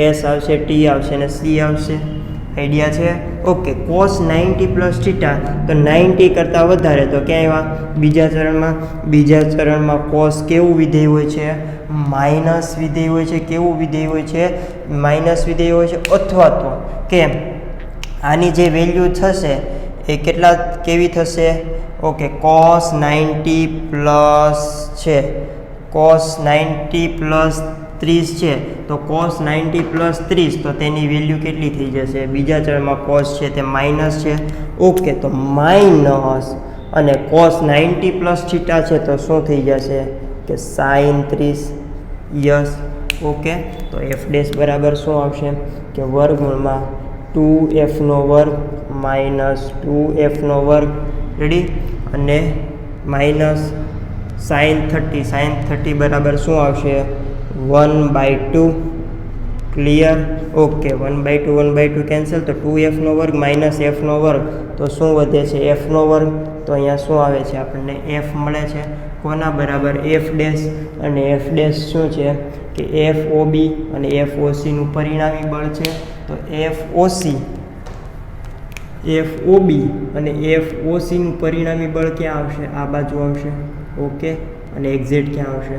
S આવશે, T આવશે અને C આવશે. આઈડિયા છે? ઓકે, cos 90 પ્લસ થીટા, તો 90 કરતાં વધારે તો ક્યાં આવ્યા? બીજા ચરણમાં cos કેવું વિધેય હોય છે? માઇનસ વિધેય હોય છે. કેવું વિધેય હોય છે? માઇનસ વિધેય હોય છે. અથવા તો કે આની જે વેલ્યુ થશે એ કેટલા કેવી થશે? ઓકે, cos 90 પ્લસ છે, cos 90 પ્લસ 30 છે, તો cos 90 પ્લસ 30, તો તેની વેલ્યુ કેટલી થઈ જશે? બીજા ચલમાં cos છે તે માઇનસ છે. ઓકે, તો માઇનસ અને cos 90 પ્લસ થીટા છે તો શું થઈ જશે કે sin 30. યસ. ઓકે, તો f ડેશ બરાબર શું આવશે કે વર્ગમૂળમાં 2f નો વર્ગ માઇનસ 2f નો વર્ગ, રેડી, અને માઇનસ sin 30 બરાબર શું આવશે? 1/2. ક્લિયર? ઓકે, 1/2 કેન્સલ, તો 2f નો વર્ગ માઇનસ f નો વર્ગ, તો શું વધે છે? f નો વર્ગ. તો અહીંયા શું આવે છે? આપણને f મળે છે. કોના બરાબર? f dash. અને f ડેશ શું છે કે FOB અને FOCનું પરિણામી બળ છે. તો FOB અને FOCનું પરિણામી બળ ક્યાં આવશે? આ બાજુ આવશે. ઓકે, અને એક્ઝેક્ટ ક્યાં આવશે?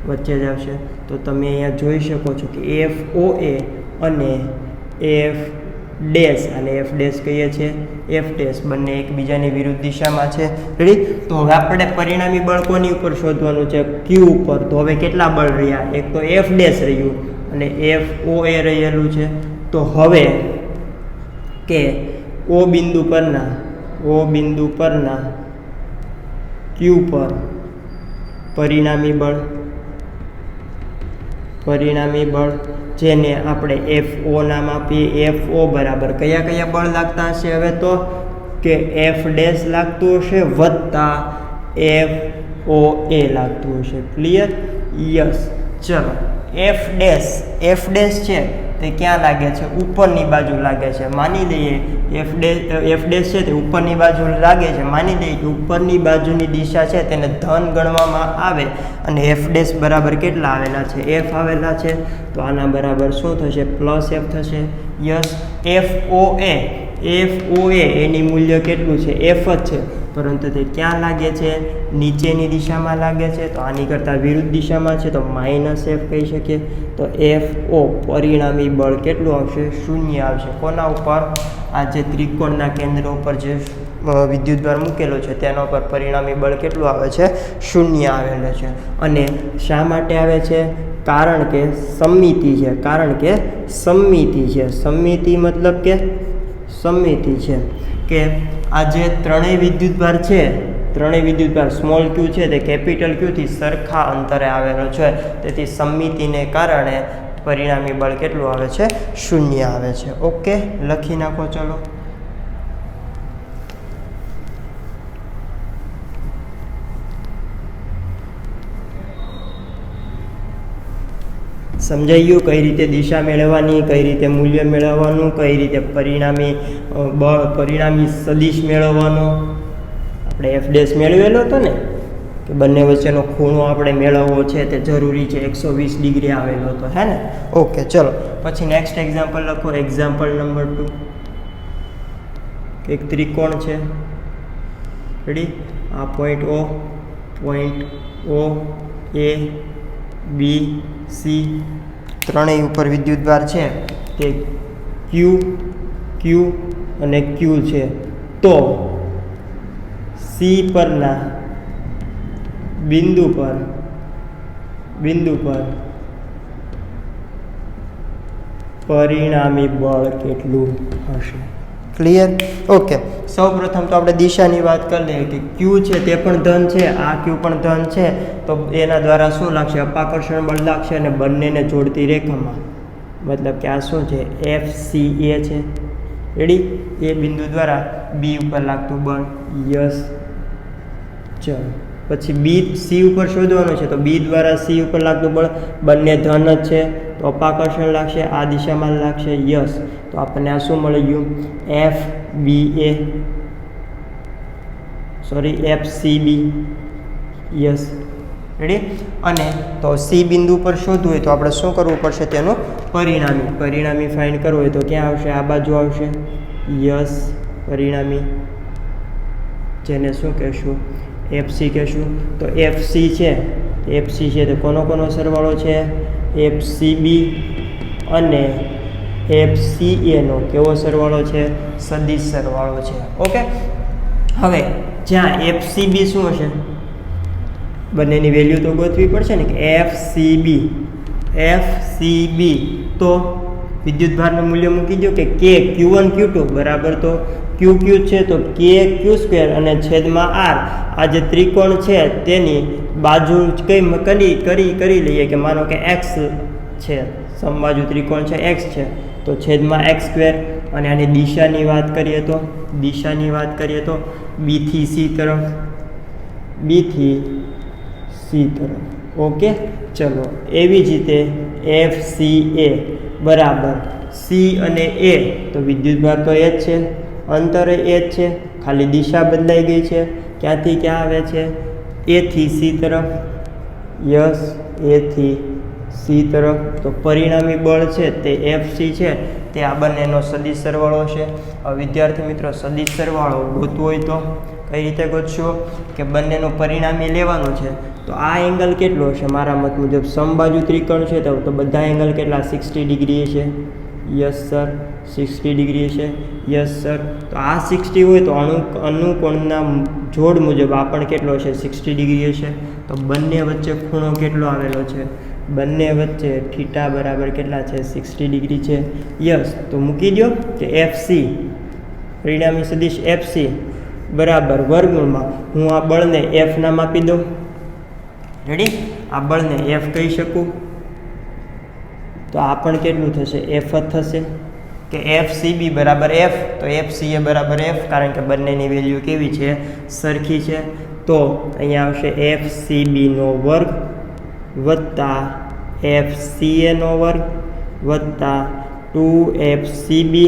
વચ્ચે જ આવશે. તો તમે અહીંયા જોઈ શકો છો કે FOA અને F ડેશ અને F ડેશ કહીએ છીએ F ડેશ બંને એકબીજાની વિરુદ્ધ દિશામાં છે. રેડી? તો હવે આપણે પરિણામી બળ કોની ઉપર શોધવાનું છે? Q ઉપર. તો હવે કેટલા બળ રહ્યા? એક તો F ડેશ રહ્યું અને FOA રહેલું છે. તો હવે કે O બિંદુ પરના Q પર પરિણામી બળ જેને આપણે FO નામ આપીએ. FO બરાબર કયા બળ લાગતા હશે હવે? તો કે F ડેશ લાગતું હશે વત્તા FOA લાગતું હશે. ક્લિયર? યસ. ચલો, F ડેશ છે તે ક્યાં લાગે છે? ઉપરની બાજુ લાગે છે. માની લઈએ F ડેશ છે તે ઉપરની બાજુ લાગે છે. માની લઈએ કે ઉપરની બાજુની દિશા છે તેને ધન ગણવામાં આવે અને F ડેશ બરાબર કેટલા આવેલા છે? F આવેલા છે. તો આના બરાબર શું થશે? પ્લસ F થશે. યસ. FOA એની મૂલ્ય કેટલું છે? F જ છે, પરંતુ તે ક્યાં લાગે છે? નીચેની દિશામાં લાગે છે. તો આની કરતાં વિરુદ્ધ દિશામાં છે, તો માઇનસ F કહી શકીએ. તો FO પરિણામી બળ કેટલું આવશે? 0 આવશે. કોના ઉપર? આ જે ત્રિકોણના કેન્દ્ર ઉપર જે વિદ્યુતભાર મૂકેલો છે તેના ઉપર પરિણામી બળ કેટલું આવે છે? 0 આવેલો છે. અને શા માટે આવે છે? કારણ કે સમમિતિ છે કે આ જે ત્રણેય વિદ્યુતભાર સ્મોલ q છે તે કેપિટલ Q થી સરખા અંતરે આવેલો છે. તેથી સમમિતિને કારણે પરિણામી બળ કેટલું આવે છે? 0 આવે છે. ઓકે, લખી નાખો. ચલો, સમજાઈ ગયું કઈ રીતે દિશા મેળવવાની, કઈ રીતે મૂલ્ય મેળવવાનું, કઈ રીતે પરિણામી સદિશ મેળવવાનો? આપણે F ડેશ મેળવેલો હતો ને કે બંને વચ્ચેનો ખૂણો આપણે મેળવવો છે તે જરૂરી છે. 120 ડિગ્રી આવેલો હતો, હે ને? ઓકે, ચલો પછી નેક્સ્ટ એક્ઝામ્પલ લખો. Example number 2. એક ત્રિકોણ છે. રેડી? આ point O A B C ત્રણેય ઉપર વિદ્યુતભાર છે તે Q અને Q છે. તો C પરના બિંદુ પર પરિણામી બળ કેટલું હશે? ક્લિયર? ઓકે, સૌપ્રથમ તો આપણે દિશાની વાત કરી લઈએ કે Q છે તે પણ ધન છે, આ Q પણ ધન છે. તો એના દ્વારા શું લાગશે? અપાકર્ષણ બળ લાગશે. અને બંનેને જોડતી રેખામાં મતલબ કે આ શું છે? FCA છે. રેડી? એ બિંદુ દ્વારા B ઉપર લાગતું બળ. યસ. ચલો, પછી C ઉપર શોધવાનું છે. તો B દ્વારા C ઉપર લાગતું બળ બંને ધન જ છે, તો અપાકર્ષણ લાગશે, આ દિશામાં લાગશે. યસ. તો આપણને આ શું મળી ગયું? FCB. યસ. રેડી? અને તો C બિંદુ પર શોધવું હોય તો આપણે શું કરવું પડશે? તેનું પરિણામી ફાઇન્ડ કરવું હોય તો ક્યાં આવશે? આ બાજુ આવશે. યસ. પરિણામી, જેને શું કહેશું? FC કહેશું. તો FC છે તો કોનો સરવાળો છે? FCB અને FCA નો કેવો સરવાળો છે? સદિશ સરવાળો છે. ઓકે, હવે જ્યાં FCB શું હશે? બંનેની વેલ્યુ તો ગોતવી પડશે ને કે FCB તો વિદ્યુતભારનું મૂલ્ય મૂકી દો કે K Q1 Q2 બરાબર તો QQ છે તો K Q² અને છેદમાં R. આ જે ત્રિકોણ છે તેની બાજુ કરી લઈએ કે માનો કે X છે, સમબાજુ ત્રિકોણ છે X છે તો છેદમાં X² અને આની દિશાની વાત કરીએ તો B થી C તરફ, ઓકે. ચલો, એવી જ રીતે FCA બરાબર C અને A તો વિદ્યુતભાર તો એ જ છે, અંતર એ જ છે, ખાલી દિશા બદલાઈ ગઈ છે. ક્યાંથી ક્યાં આવે છે? A થી C તરફ. યસ, A થી C તરફ. તો પરિણામી બળ છે તે FC છે તે આ બંનેનો સદિશ સરવાળો છે. હવે વિદ્યાર્થી મિત્રો, સદિશ સરવાળો ગોતવો હોય તો કઈ રીતે ગોતશો? કે બંનેનું પરિણામી લેવાનું છે. તો આ એંગલ કેટલો હશે? મારા મત મુજબ સમબાજુ ત્રિકોણ છે તો બધા એંગલ કેટલા? 60 ડિગ્રી છે. યસ સર, 60 ડિગ્રી છે. Yes sir. તો આ 60 હોય તો અનુકોણના જોડ મુજબ આ પણ કેટલો હશે? 60 ડિગ્રી હશે. તો બંને વચ્ચે ખૂણો કેટલો આવેલો છે? બંને વચ્ચે થીટા બરાબર કેટલા છે? 60 ડિગ્રી છે. યસ, તો મૂકી દો કે FC પરિણામી સદિશ FC બરાબર વર્ગમૂળમાં હું આ બળને F નામ આપી દઉં. રેડી? આ બળને F કહી શકું તો આ પણ કેટલું થશે? F જ થશે. કે FCB બરાબર F તો FCA બરાબર F, કારણ કે બંનેની વેલ્યુ કેવી છે? સરખી છે. તો અહીંયા આવશે FCB નો વર્ગ વત્તા FCA નો વર્ગ વત્તા 2FCA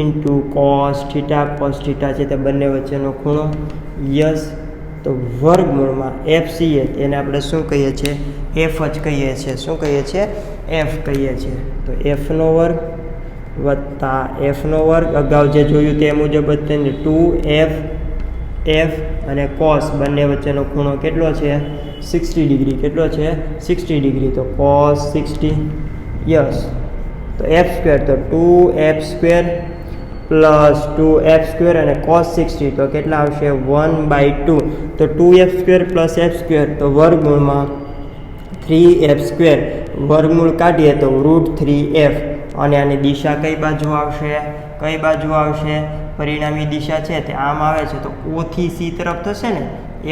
ઇન્ટુ cos થીટા છે તે બંને વચ્ચેનો ખૂણો. યસ, તો વર્ગમૂળમાં FCA તેને આપણે શું કહીએ છીએ? F જ કહીએ છીએ. શું કહીએ છીએ? F કહીએ છીએ. તો Fનો વર્ગ વત્તા Fનો વર્ગ, અગાઉ જે જોયું તે મુજબ જ તેને 2F અને cos બંને વચ્ચેનો ખૂણો કેટલો છે? 60 ડિગ્રી. કેટલો છે? 60 ડિગ્રી. તો cos 60. યસ, તો F² તો 2F² પ્લસ 2F² અને cos 60 તો કેટલા આવશે? 1/2. તો 2F² પ્લસ F² તો વર્ગમૂળમાં 3F² વર્ગમૂળ કાઢીએ તો √3F અને આની દિશા કઈ બાજુ આવશે? પરિણામી દિશા છે તે આમ આવે છે તો O થી C તરફ થશે ને.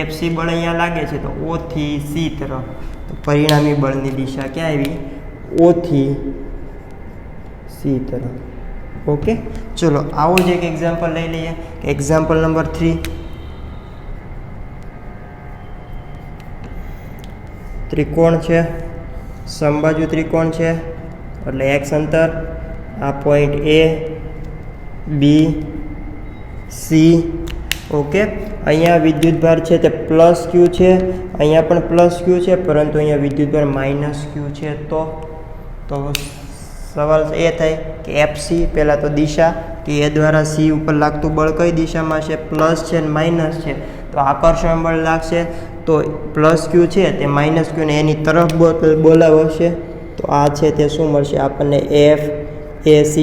FC બળ અહીંયા લાગે છે તો O થી C તરફ. તો પરિણામી બળની દિશા ક્યાં આવી? O થી C તરફ. ઓકે, ચલો આવો જ એક એક્ઝામ્પલ લઈ લઈએ કે એક્ઝામ્પલ નંબર 3. ત્રિકોણ છે, સમબાજુ ત્રિકોણ છે એટલે X અંતર, આ point A B C. Okay, અહીંયા વિદ્યુતભાર છે તે પ્લસ Q છે, અહીંયા પણ પ્લસ Q છે, પરંતુ અહીંયા વિદ્યુતભાર માઇનસ Q છે. તો સવાલ એ થાય કે FC પહેલાં તો દિશા કે એ દ્વારા C ઉપર લાગતું બળ કઈ દિશામાં છે? પ્લસ છે ને માઇનસ છે. તો આકર્ષણ બળ લાગશે તો પ્લસ Q છે તે માઇનસ Q ને એની તરફ બોલાવશે. તો આ છે તે શું મળશે આપણને? FAC.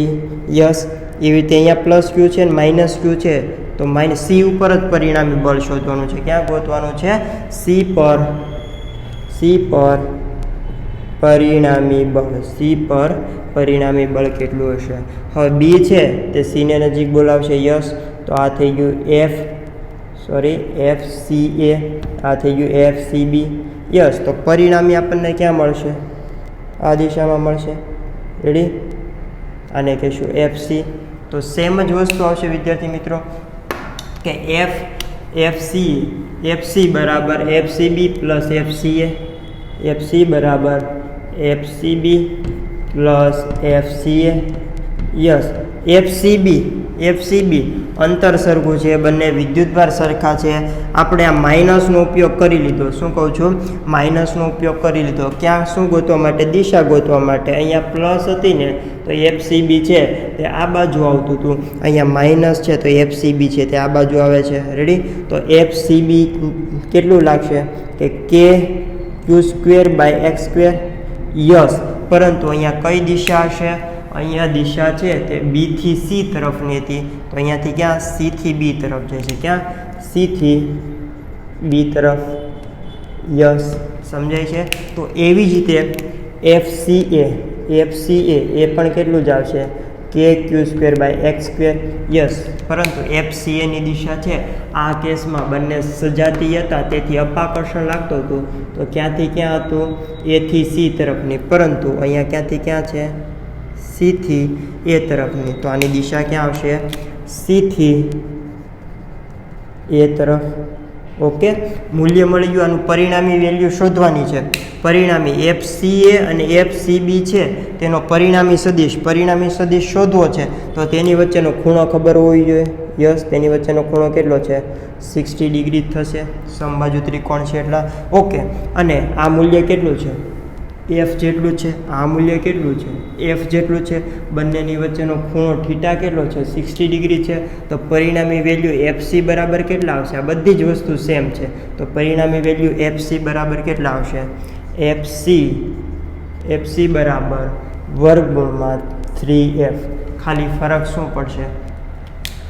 યસ, એવી રીતે અહીંયા પ્લસ Q છે ને માઇનસ Q છે તો C ઉપર જ પરિણામી બળ શોધવાનું છે. ક્યાં ગોતવાનું છે? C પર પરિણામી બળ. C પર પરિણામી બળ કેટલું હશે? હવે B છે તે C ને નજીક બોલાવશે. યસ, તો આ થઈ ગયું FCA, આ થઈ ગયું FCB. યસ, તો પરિણામી આપણને ક્યાં મળશે? આ દિશામાં મળશે. રેડી? આને કહીશું FC. તો સેમ જ વસ્તુ આવશે વિદ્યાર્થી મિત્રો કે FC બરાબર FCB પ્લસ FCA, FC બરાબર FCB plus FCA. Yes, FCB અંતર સરખું છે, બંને વિદ્યુતભાર સરખા છે. આપણે આ માઇનસનો ઉપયોગ કરી લીધો. શું કહું છું? માઇનસનો ઉપયોગ કરી લીધો. ક્યાં? શું ગોતવા માટે? દિશા ગોતવા માટે. અહીંયા પ્લસ હતી ને તો FCB છે તે આ બાજુ આવતું હતું, અહીંયા માઇનસ છે તો FCB છે તે આ બાજુ આવે છે. રેડી? તો FCB કેટલું લાગશે? કે K Q² / X². યસ, પરંતુ અહીંયા કઈ દિશા હશે? અહીંયા દિશા છે તે બી થી સી તરફની હતી, તો અહીંયાથી ક્યાં? સી થી બી તરફ જાય છે. ક્યાં? સી થી બી તરફ. યસ, સમજાય છે? તો એવી જ રીતે એફસીએ એ પણ કેટલું જ આવશે? KQ²/x². યસ, પરંતુ એફસીએની દિશા છે આ કેસમાં બંને સજાતીય હતા, તેથી અપાકર્ષણ લાગતું હતું. તો ક્યાંથી ક્યાં હતું? એ થી સી તરફની, પરંતુ અહીંયા ક્યાંથી ક્યાં છે? સી થી એ તરફની. તો આની દિશા ક્યાં આવશે? સી થી એ તરફ. ઓકે, મૂલ્ય મળી ગયું. આનું પરિણામી વેલ્યુ શોધવાની છે. પરિણામી એફસીએ અને એફસીબી છે તેનો પરિણામી સદિશ શોધવો છે. તો તેની વચ્ચેનો ખૂણો ખબર હોવી જોઈએ. યસ, તેની વચ્ચેનો ખૂણો કેટલો છે? 60 ડિગ્રી થશે. સમબાજુ ત્રિકોણ છે એટલા. ઓકે, અને આ મૂલ્ય કેટલું છે? એફ જેટલું છે. આ મૂલ્ય કેટલું છે? એફ જેટલું છે. બંનેની વચ્ચેનો ખૂણો થીટા કેટલો છે? 60 ડિગ્રી છે. તો પરિણામી વેલ્યુ એફસી બરાબર કેટલા આવશે? આ બધી જ વસ્તુ સેમ છે. તો પરિણામી વેલ્યુ એફસી બરાબર કેટલા આવશે? એફસી બરાબર વર્ગમૂળમાં 3f. ખાલી ફરક શું પડશે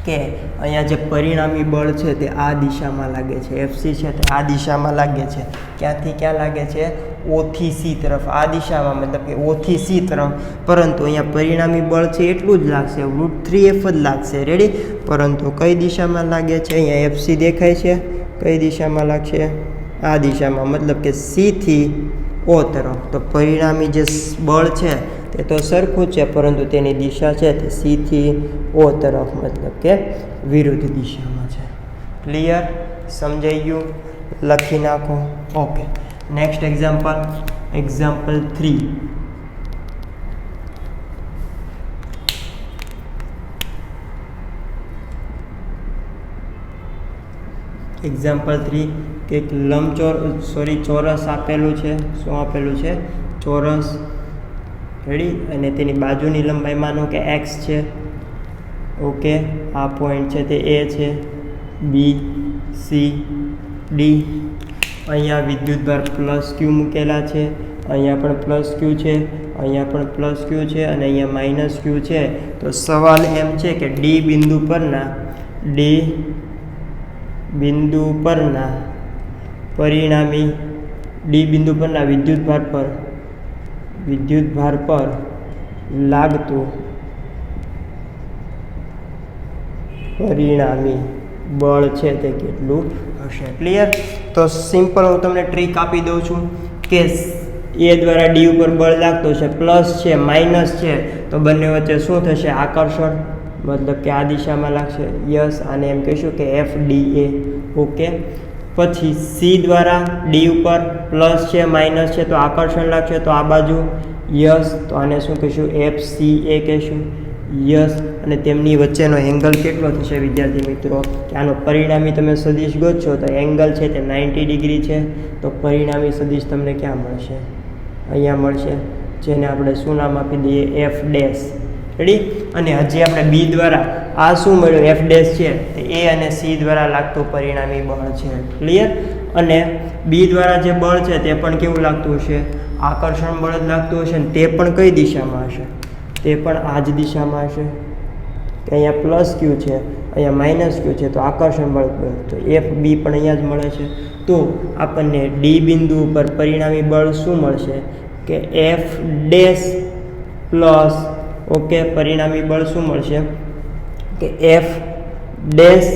કે અહીંયા જે પરિણામી બળ છે તે આ દિશામાં લાગે છે. એફસી છે તે આ દિશામાં લાગે છે. ક્યાંથી ક્યાં લાગે છે? ઓ થી સી તરફ. આ દિશામાં, મતલબ કે ઓ થી સી તરફ. પરંતુ અહીંયા પરિણામી બળ છે એટલું જ લાગશે, √3f જ લાગશે. રેડી? પરંતુ કઈ દિશામાં લાગે છે? અહીંયા એફસી દેખાય છે. કઈ દિશામાં લાગશે? આ દિશામાં, મતલબ કે સી થી ઓ તરફ. તો પરિણામી જે બળ છે તે તો સરખું છે, પરંતુ તેની દિશા છે તે સી થી ઓ તરફ, મતલબ કે વિરુદ્ધ દિશામાં છે. ક્લિયર? સમજાઈ ગયું? લખી નાખો. Okay, next example 3. એક્ઝામ્પલ 3 કે એક ચોરસ આપેલું છે. શું આપેલું છે? ચોરસ. રેડી? અને તેની બાજુની લંબાઈ માનો કે x છે. ઓકે, આ પોઈન્ટ છે તે એ છે, બી, સી, ડી. અહીંયા વિદ્યુતભાર +q મૂકેલા છે. અહીંયા પણ +q છે, અહીંયા પણ +q છે, અને અહીંયા -q છે. તો સવાલ એમ છે કે ડી બિંદુ પરના પરિણામી વિદ્યુતભાર પર લાગતું પરિણામી બળ છે તે કેટલું હશે? ક્લિયર? તો સિમ્પલ હું તમને ટ્રીક આપી દઉં છું કે એ દ્વારા ડી ઉપર બળ લાગતો છે, પ્લસ છે, માઇનસ છે, તો બંને વચ્ચે શું થશે? આકર્ષણ. મતલબ કે આ દિશામાં લાગશે. યસ, આને એમ કહીશું કે FDA. ઓકે, પછી સી દ્વારા ડી ઉપર પ્લસ છે, માઇનસ છે, તો આકર્ષણ લાગશે, તો આ બાજુ. યસ, તો આને શું કહીશું? FCA કહીશું. યસ, અને તેમની વચ્ચેનો એંગલ કેટલો થશે વિદ્યાર્થી મિત્રો? કે આનો પરિણામી તમે સદિશ ગોતશો તો એંગલ છે તે 90 ડિગ્રી છે. તો પરિણામી સદિશ તમને ક્યાં મળશે? અહીંયા મળશે, જેને આપણે શું નામ આપી દઈએ? F dash. રેડી? અને હજી આપણે બી દ્વારા આ શું મળ્યું? F ડેશ છે તે એ અને સી દ્વારા લાગતું પરિણામી બળ છે. ક્લિયર? અને બી દ્વારા જે બળ છે તે પણ કેવું લાગતું હશે? આકર્ષણ બળ જ લાગતું હશે. ને તે પણ કઈ દિશામાં હશે? તે પણ આ જ દિશામાં હશે. કે અહીંયા +q છે, અહીંયા -q છે, તો આકર્ષણ બળ. તો FB પણ અહીંયા જ મળે છે. તો આપણને ડી બિંદુ ઉપર પરિણામી બળ શું મળશે? કે F ડેશ પ્લસ, ઓકે, પરિણામી બળ શું મળશે? કે F ડેશ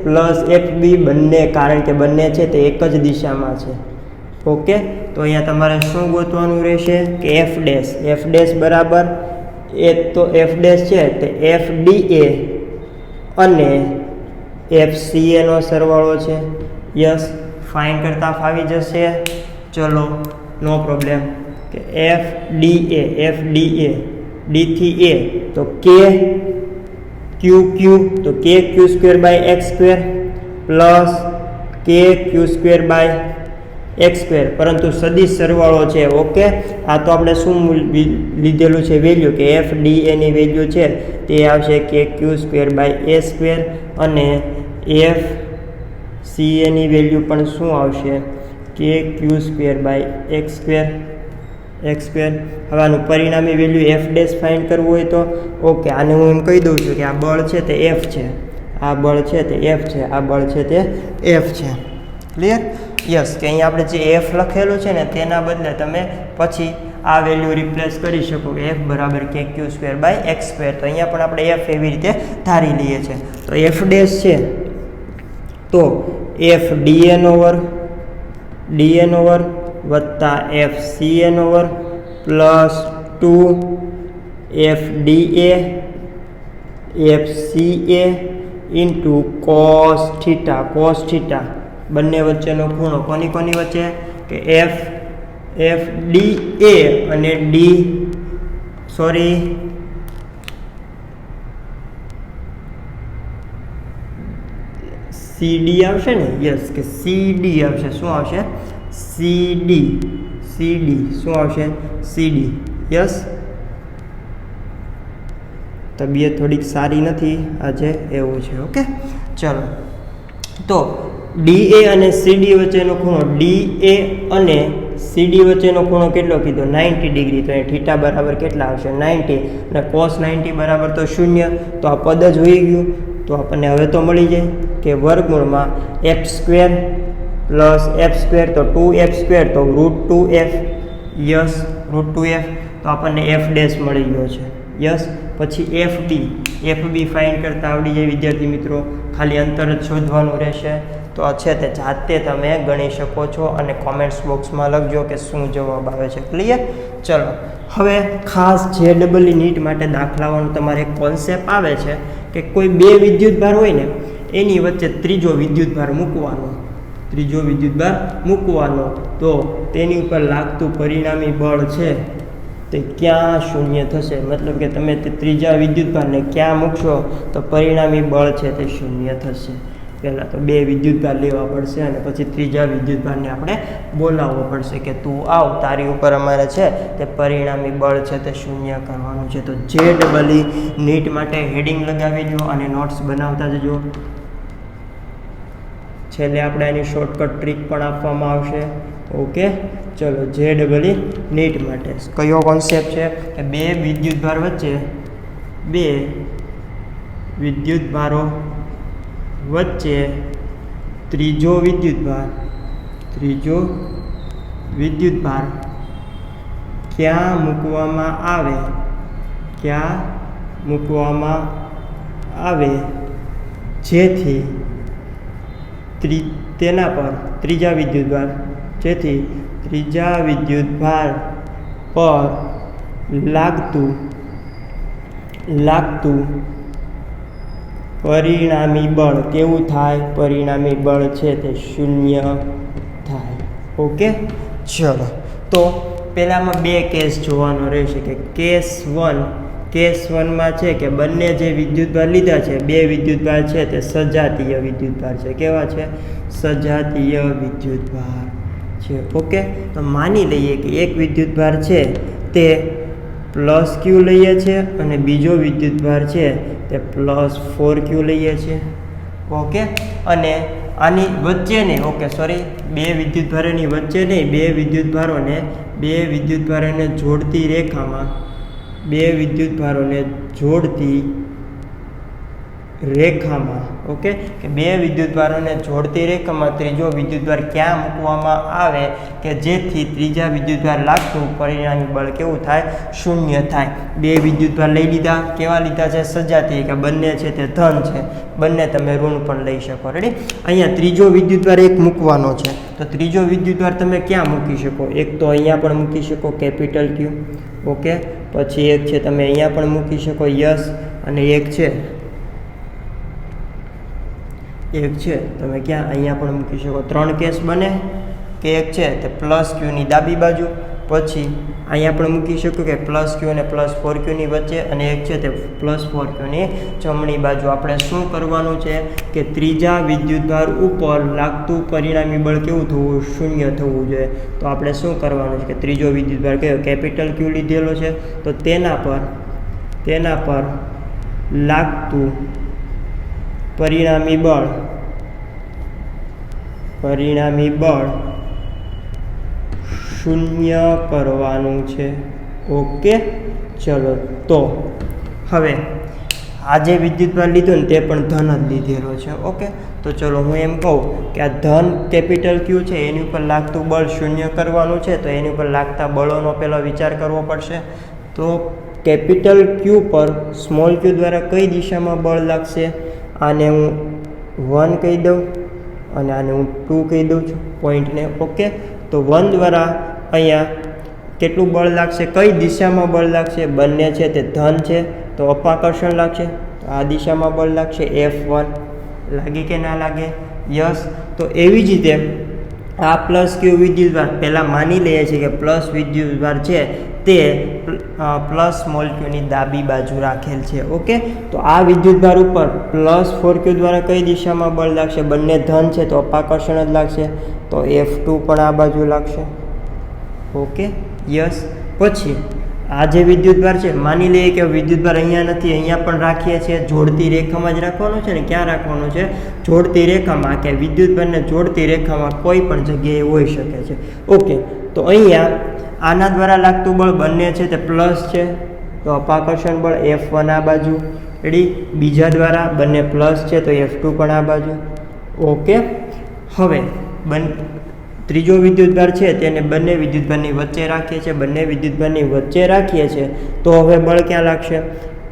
પ્લસ FB બંને, કારણ કે બંને છે તે એક જ દિશામાં છે. ઓકે, તો અહીંયા તમારે શું ગોતવાનું રહેશે? કે F ડેશ બરાબર તો F ડેશ છે તે FDA અને FCA નો સરવાળો છે. યસ, ફાઇન કરતા ફાવી જશે. ચલો, નો પ્રોબ્લેમ. કે FDA D થી A, તો QQ, તો KQ²/x² પ્લસ KQ²/x², પરંતુ સદિશ સરવાળો છે. ઓકે, આ તો આપણે શું લીધેલું છે વેલ્યુ? કે FDA ની વેલ્યુ છે તે આવશે KQ²/a², અને FCA ની વેલ્યુ પણ શું આવશે? kq² x². હવે આનું પરિણામી વેલ્યુ f ડેશ ફાઇન્ડ કરવું હોય તો ઓકે, આને હું એમ કહી દઉં છું કે આ બળ છે તે f છે, આ બળ છે તે f છે, આ બળ છે તે f છે. ક્લિયર? યસ, કે અહીંયા આપણે જે f લખેલું છે ને તેના બદલે તમે પછી આ વેલ્યુ રિપ્લેસ કરી શકો કે f બરાબર kq²/x². તો અહીંયા પણ આપણે f એવી રીતે ધારી લઈએ છીએ. તો f ડેશ છે તો f dn ઓવર વત્તા f cn over plus 2 f dA f ca into cos θ બંને વચ્ચેનો ખૂણો કોની વચ્ચે કે f dA અને CD આવશે ને. યસ, કે CD આવશે. શું આવશે? CD શું આવશે? CD. યસ, તબિયત થોડીક સારી નથી આજે, એવું છે. ઓકે, ચલો. તો DA અને CD વચ્ચેનો ખૂણો, DA અને CD વચ્ચેનો ખૂણો કેટલો કીધો? 90 ડિગ્રી. તો એ θ બરાબર કેટલા આવશે? 90. અને cos 90 બરાબર તો 0. તો આ પદ જ હોઈ ગયું. તો આપણને હવે તો મળી જાય કે વર્ગમૂળમાં f² પ્લસ f², તો 2f² તો √2f. Yes, √2f. તો આપણને f ડેશ મળી ગયો છે. યસ, પછી FB ફાઇન્ડ કરતા આવડી જાય વિદ્યાર્થી મિત્રો. ખાલી અંતર જ શોધવાનું રહેશે. તો આ છે તે જાતે તમે ગણી શકો છો અને કોમેન્ટ્સ બોક્સમાં લખજો કે શું જવાબ આવે છે. ક્લિયર? ચલો, હવે ખાસ JEE નીટ માટે દાખલાઓનો તમારે એક કોન્સેપ્ટ આવે છે કે કોઈ બે વિદ્યુતભાર હોય ને એની વચ્ચે ત્રીજો વિદ્યુતભાર મૂકવાનો, તો તેની ઉપર લાગતું પરિણામી બળ છે તે ક્યાં શૂન્ય થશે? મતલબ કે તમે તે ત્રીજા વિદ્યુતભારને ક્યાં મૂકશો તો પરિણામી બળ છે તે શૂન્ય થશે. પહેલાં તો બે વિદ્યુતભાર લેવા પડશે અને પછી ત્રીજા વિદ્યુતભારને આપણે બોલાવવો પડશે કે તું આવ, તારી ઉપર અમારે છે તે પરિણામી બળ છે તે શૂન્ય કરવાનું છે. તો JEE નીટ માટે હેડિંગ લગાવી દો અને નોટ્સ બનાવતા જજો. છેલ્લે આપણે એની શોર્ટકટ ટ્રીક પણ આપવામાં આવશે. ઓકે, ચલો. JEE નીટ માટે કયો કોન્સેપ્ટ છે કે બે વિદ્યુતભારો વચ્ચે ત્રીજો વિદ્યુતભાર ક્યાં મૂકવામાં આવે જેથી તેના પર ત્રીજા વિદ્યુતભાર પર લાગતું પરિણામી બળ કેવું થાય? પરિણામી બળ છે તે શૂન્ય થાય. ઓકે, ચલો. તો પહેલામાં બે કેસ જોવાનો રહેશે કે કેસ 1માં છે કે બંને જે વિદ્યુતભાર લીધા છે, બે વિદ્યુતભાર છે તે સજાતીય વિદ્યુતભાર છે. કેવા છે? સજાતીય વિદ્યુતભાર છે. ઓકે, તો માની લઈએ કે એક વિદ્યુતભાર છે તે +q લઈએ છે અને બીજો વિદ્યુતભાર છે તે +4q લઈએ છે. ઓકે, અને આની વચ્ચે નહીં, બે વિદ્યુતભારોની વચ્ચે નહીં, બે વિદ્યુતભારોને જોડતી રેખામાં ઓકે, કે બે વિદ્યુતભારોને જોડતી રેખામાં ત્રીજો વિદ્યુતભાર ક્યાં મૂકવામાં આવે કે જેથી ત્રીજા વિદ્યુતભાર લાગતું પરિણામી બળ કેવું થાય? શૂન્ય થાય. બે વિદ્યુતભાર લઈ લીધા. કેવા લીધા છે? સજાતીય, કે બંને છે તે ધન છે. બંને તમે ઋણ પણ લઈ શકો. રેડી? અહીંયા ત્રીજો વિદ્યુતભાર એક મૂકવાનો છે. તો ત્રીજો વિદ્યુતભાર તમે ક્યાં મૂકી શકો? એક તો અહીંયા પણ મૂકી શકો, કેપિટલ Q. ઓકે, પછી એક છે તમે અહીંયા પણ મૂકી શકો. યસ, અને એક છે તમે ક્યાં અહીંયા પણ મૂકી શકો. 3 કેસ બને કે એક છે તે +q ની ડાબી બાજુ, પછી અહીંયા પણ મૂકી શકો કે +q અને +4q ની વચ્ચે, અને એક છે તે +4q ની જમણી બાજુ. આપણે શું કરવાનું છે કે ત્રીજા વિદ્યુતભાર ઉપર લાગતું પરિણામી બળ કેવું થવું? શૂન્ય થવું જોઈએ. તો આપણે શું કરવાનું છે કે ત્રીજો વિદ્યુતભાર કયો? કેપિટલ Q લીધેલો છે, તો તેના પર લાગતું પરિણામી બળ શૂન્ય કરવાનું છે. ઓકે, ચલો તો હવે આ જે વિદ્યુતભાર લીધું ને તે પણ ધન જ લીધેલો છે. ઓકે, તો ચલો હું એમ કહું કે આ ધન કેપિટલ ક્યુ છે એની ઉપર લાગતું બળ શૂન્ય કરવાનું છે, તો એની ઉપર લાગતા બળોનો પહેલો વિચાર કરવો પડશે. તો કેપિટલ ક્યુ પર સ્મોલ ક્યુ દ્વારા કઈ દિશામાં બળ લાગશે? આને હું 1 કહી દઉં અને આને હું 2 કહી દઉં છું પોઈન્ટને. ઓકે, તો 1 દ્વારા અહીંયા કેટલું બળ લાગશે, કઈ દિશામાં બળ લાગશે? બંને છે તે ધન છે તો અપાકર્ષણ લાગશે, તો આ દિશામાં બળ લાગશે F1. લાગે કે ના લાગે? યસ. તો એવી જ રીતે આ પ્લસ ક્યુ વિદ્યુતભાર પહેલાં માની લઈએ છીએ કે પ્લસ વિદ્યુતભાર છે તે પ્લસ સ્મોલ ક્યુની ડાબી બાજુ રાખેલ છે. ઓકે, તો આ વિદ્યુતભાર ઉપર +4 ક્યુ દ્વારા કઈ દિશામાં બળ લાગશે? બંને ધન છે તો અપાકર્ષણ જ લાગશે, તો F2 પણ આ બાજુ લાગશે. Okay, yes. પછી આ જે વિદ્યુતભાર છે માની લઈએ કે વિદ્યુતભાર અહીંયા નથી, અહીંયા પણ રાખીએ છીએ, જોડતી રેખામાં જ રાખવાનું છે ને. ક્યાં રાખવાનું છે? જોડતી રેખામાં, કે વિદ્યુતભારને જોડતી રેખામાં કોઈ પણ જગ્યાએ હોઈ શકે છે. ઓકે, તો અહીંયા આના દ્વારા લાગતું બળ બંને છે તે પ્લસ છે, તો અપાકર્ષણ બળ F1 આ બાજુ. રેડી? બીજા દ્વારા બંને પ્લસ છે તો F2 પણ આ બાજુ. ઓકે, હવે ત્રીજો વિદ્યુતભાર છે તેને બંને વિદ્યુતભારની વચ્ચે રાખીએ છીએ. બંને વિદ્યુતભારની વચ્ચે રાખીએ છીએ તો હવે બળ ક્યાં લાગશે?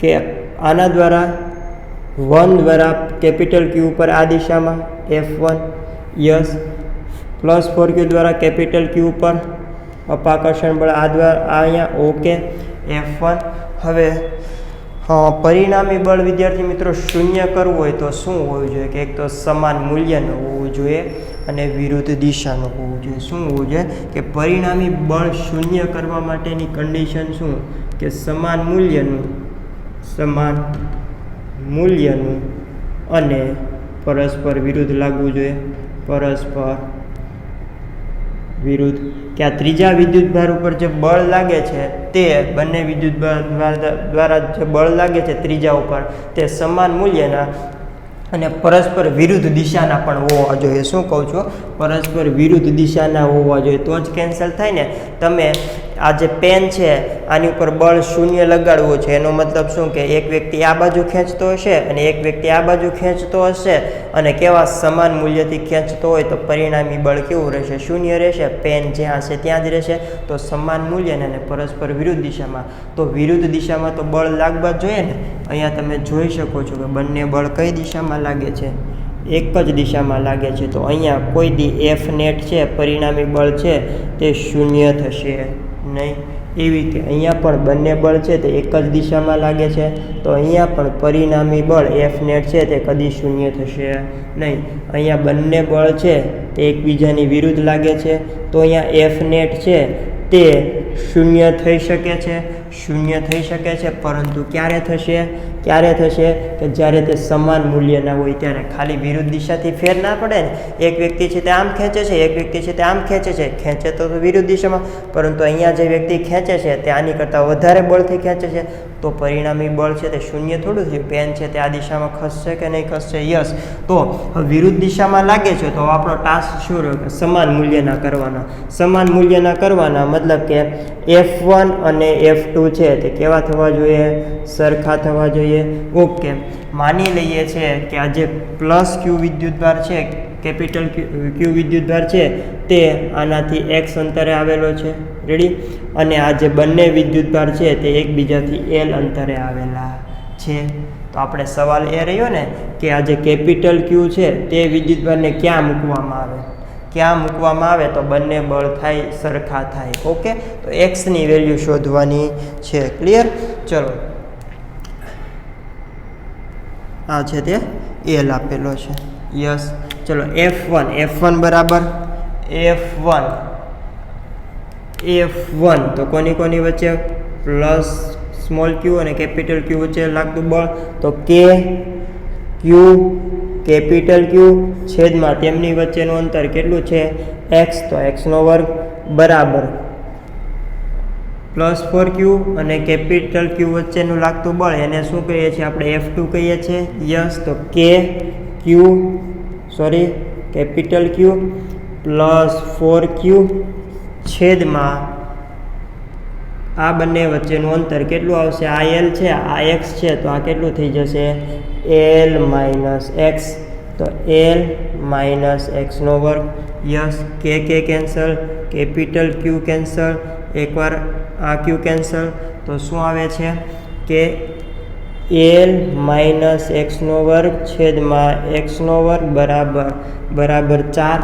કે આના દ્વારા 1 દ્વારા કેપિટલ ક્યુ ઉપર આ દિશામાં F1. યસ. +4 ક્યુ દ્વારા કેપિટલ ક્યુ ઉપર અપાકર્ષણ બળ આ દ્વારા અહીંયા. Okay, F1. હવે પરિણામી બળ વિદ્યાર્થી મિત્રો શૂન્ય કરવું હોય તો શું હોવું જોઈએ? કે એક તો સમાન મૂલ્યનું હોવું જોઈએ અને વિરુદ્ધ દિશાનું હોવું જોઈએ. શું હોવું જોઈએ? કે પરિણામી બળ શૂન્ય કરવા માટેની કન્ડિશન શું? કે સમાન મૂલ્યનું અને પરસ્પર વિરુદ્ધ લાગવું જોઈએ. પરસ્પર વિરુદ્ધ. કે આ ત્રીજા વિદ્યુતભાર ઉપર જે બળ લાગે છે તે બંને વિદ્યુતભાર દ્વારા જે બળ લાગે છે ત્રીજા ઉપર તે સમાન મૂલ્યના અને પરસ્પર વિરુદ્ધ દિશાના પણ હોવા જોઈએ. શું કહું છું? પરસ્પર વિરુદ્ધ દિશાના હોવા જોઈએ, તો જ કેન્સલ થાય ને. તમે આ જે પેન છે આની ઉપર બળ શૂન્ય લગાડવું છે, એનો મતલબ શું? કે એક વ્યક્તિ આ બાજુ ખેંચતો હશે અને એક વ્યક્તિ આ બાજુ ખેંચતો હશે અને કેવા સમાન મૂલ્યથી ખેંચતો હોય તો પરિણામી બળ કેવું રહેશે? શૂન્ય રહેશે. પેન જ્યાં હશે ત્યાં જ રહેશે. તો સમાન મૂલ્યને અને પરસ્પર વિરુદ્ધ દિશામાં, તો વિરુદ્ધ દિશામાં તો બળ લાગવા જ જોઈએ ને. અહીંયા તમે જોઈ શકો છો કે બંને બળ કઈ દિશામાં લાગે છે? એક જ દિશામાં લાગે છે. તો અહીંયા કોઈ દી F નેટ છે પરિણામી બળ છે તે શૂન્ય થશે નહીં. એવી રીતે અહીંયા પણ બંને બળ છે તે એક જ દિશામાં લાગે છે, તો અહીંયા પણ પરિણામી બળ F નેટ છે તે કદી શૂન્ય થશે નહીં. અહીંયા બંને બળ છે તે એકબીજાની વિરુદ્ધ લાગે છે, તો અહીંયા F નેટ છે તે શૂન્ય થઈ શકે છે, પરંતુ ક્યારે થશે? કે જ્યારે તે સમાન મૂલ્યના હોય ત્યારે. ખાલી વિરુદ્ધ દિશાથી ફેર ના પડે ને. એક વ્યક્તિ છે તે આમ ખેંચે છે, એક વ્યક્તિ છે તે આમ ખેંચે તો વિરુદ્ધ દિશામાં, પરંતુ અહીંયા જે વ્યક્તિ ખેંચે છે તે આની કરતાં વધારે બળથી ખેંચે છે, તો પરિણામી બળ છે તે શૂન્ય થોડું થયું. પેન છે તે આ દિશામાં ખસશે કે નહીં ખસશે? યસ. તો વિરુદ્ધ દિશામાં લાગે છે તો આપણો ટાસ્ક શું રહ્યો? કે સમાન મૂલ્યના કરવાના. મતલબ કે F1 અને F2 છે તે કેવા થવા જોઈએ? સરખા થવા જોઈએ. ઓકે, માની લઈએ છીએ કે આ જે પ્લસ ક્યુ વિદ્યુતભાર છે, કેપિટલ ક્યુ વિદ્યુતભાર છે તે આનાથી x અંતરે આવેલો છે. રેડી? અને આ જે બંને વિદ્યુતભાર છે તે એકબીજાથી L અંતરે આવેલા છે. તો આપણે સવાલ એ રહ્યો ને કે આ જે કેપિટલ ક્યુ છે તે વિદ્યુતભારને ક્યાં મૂકવામાં આવે તો બંને બળ થાય સરખા થાય. ઓકે, તો x ની વેલ્યુ શોધવાની છે. ક્લિયર? ચલો, આ છે તે L આપેલો છે. યસ. ચલો, F1 બરાબર F1 તો કોની વચ્ચે? પ્લસ સ્મોલ ક્યુ અને કેપિટલ ક્યુ વચ્ચે લાગતું બળ, તો કેપિટલ ક્યુ છેદમાં તેમની વચ્ચેનું અંતર કેટલું છે? x, તો x² બરાબર +4 ક્યુ અને કેપિટલ ક્યુ વચ્ચેનું લાગતું બળ એને શું કહીએ છીએ? આપણે F2 કહીએ છીએ. યસ. તો કેપિટલ ક્યુ +4 ક્યુ છેદમાં આ બંને વચ્ચેનું અંતર કેટલું આવશે? આ એલ છે, આ એક્સ છે, તો આ કેટલું થઈ જશે? L minus x. તો એલ માઇનસ એક્સનો વર્ગ. યસ, કે કેન્સલ, કેપિટલ ક્યુ કેન્સલ, એકવાર આ ક્યુ કેન્સલ. તો શું આવે છે કે એલ માઇનસ એક્સનો વર્ગ છેદમાં એક્સનો વર્ગ બરાબર 4.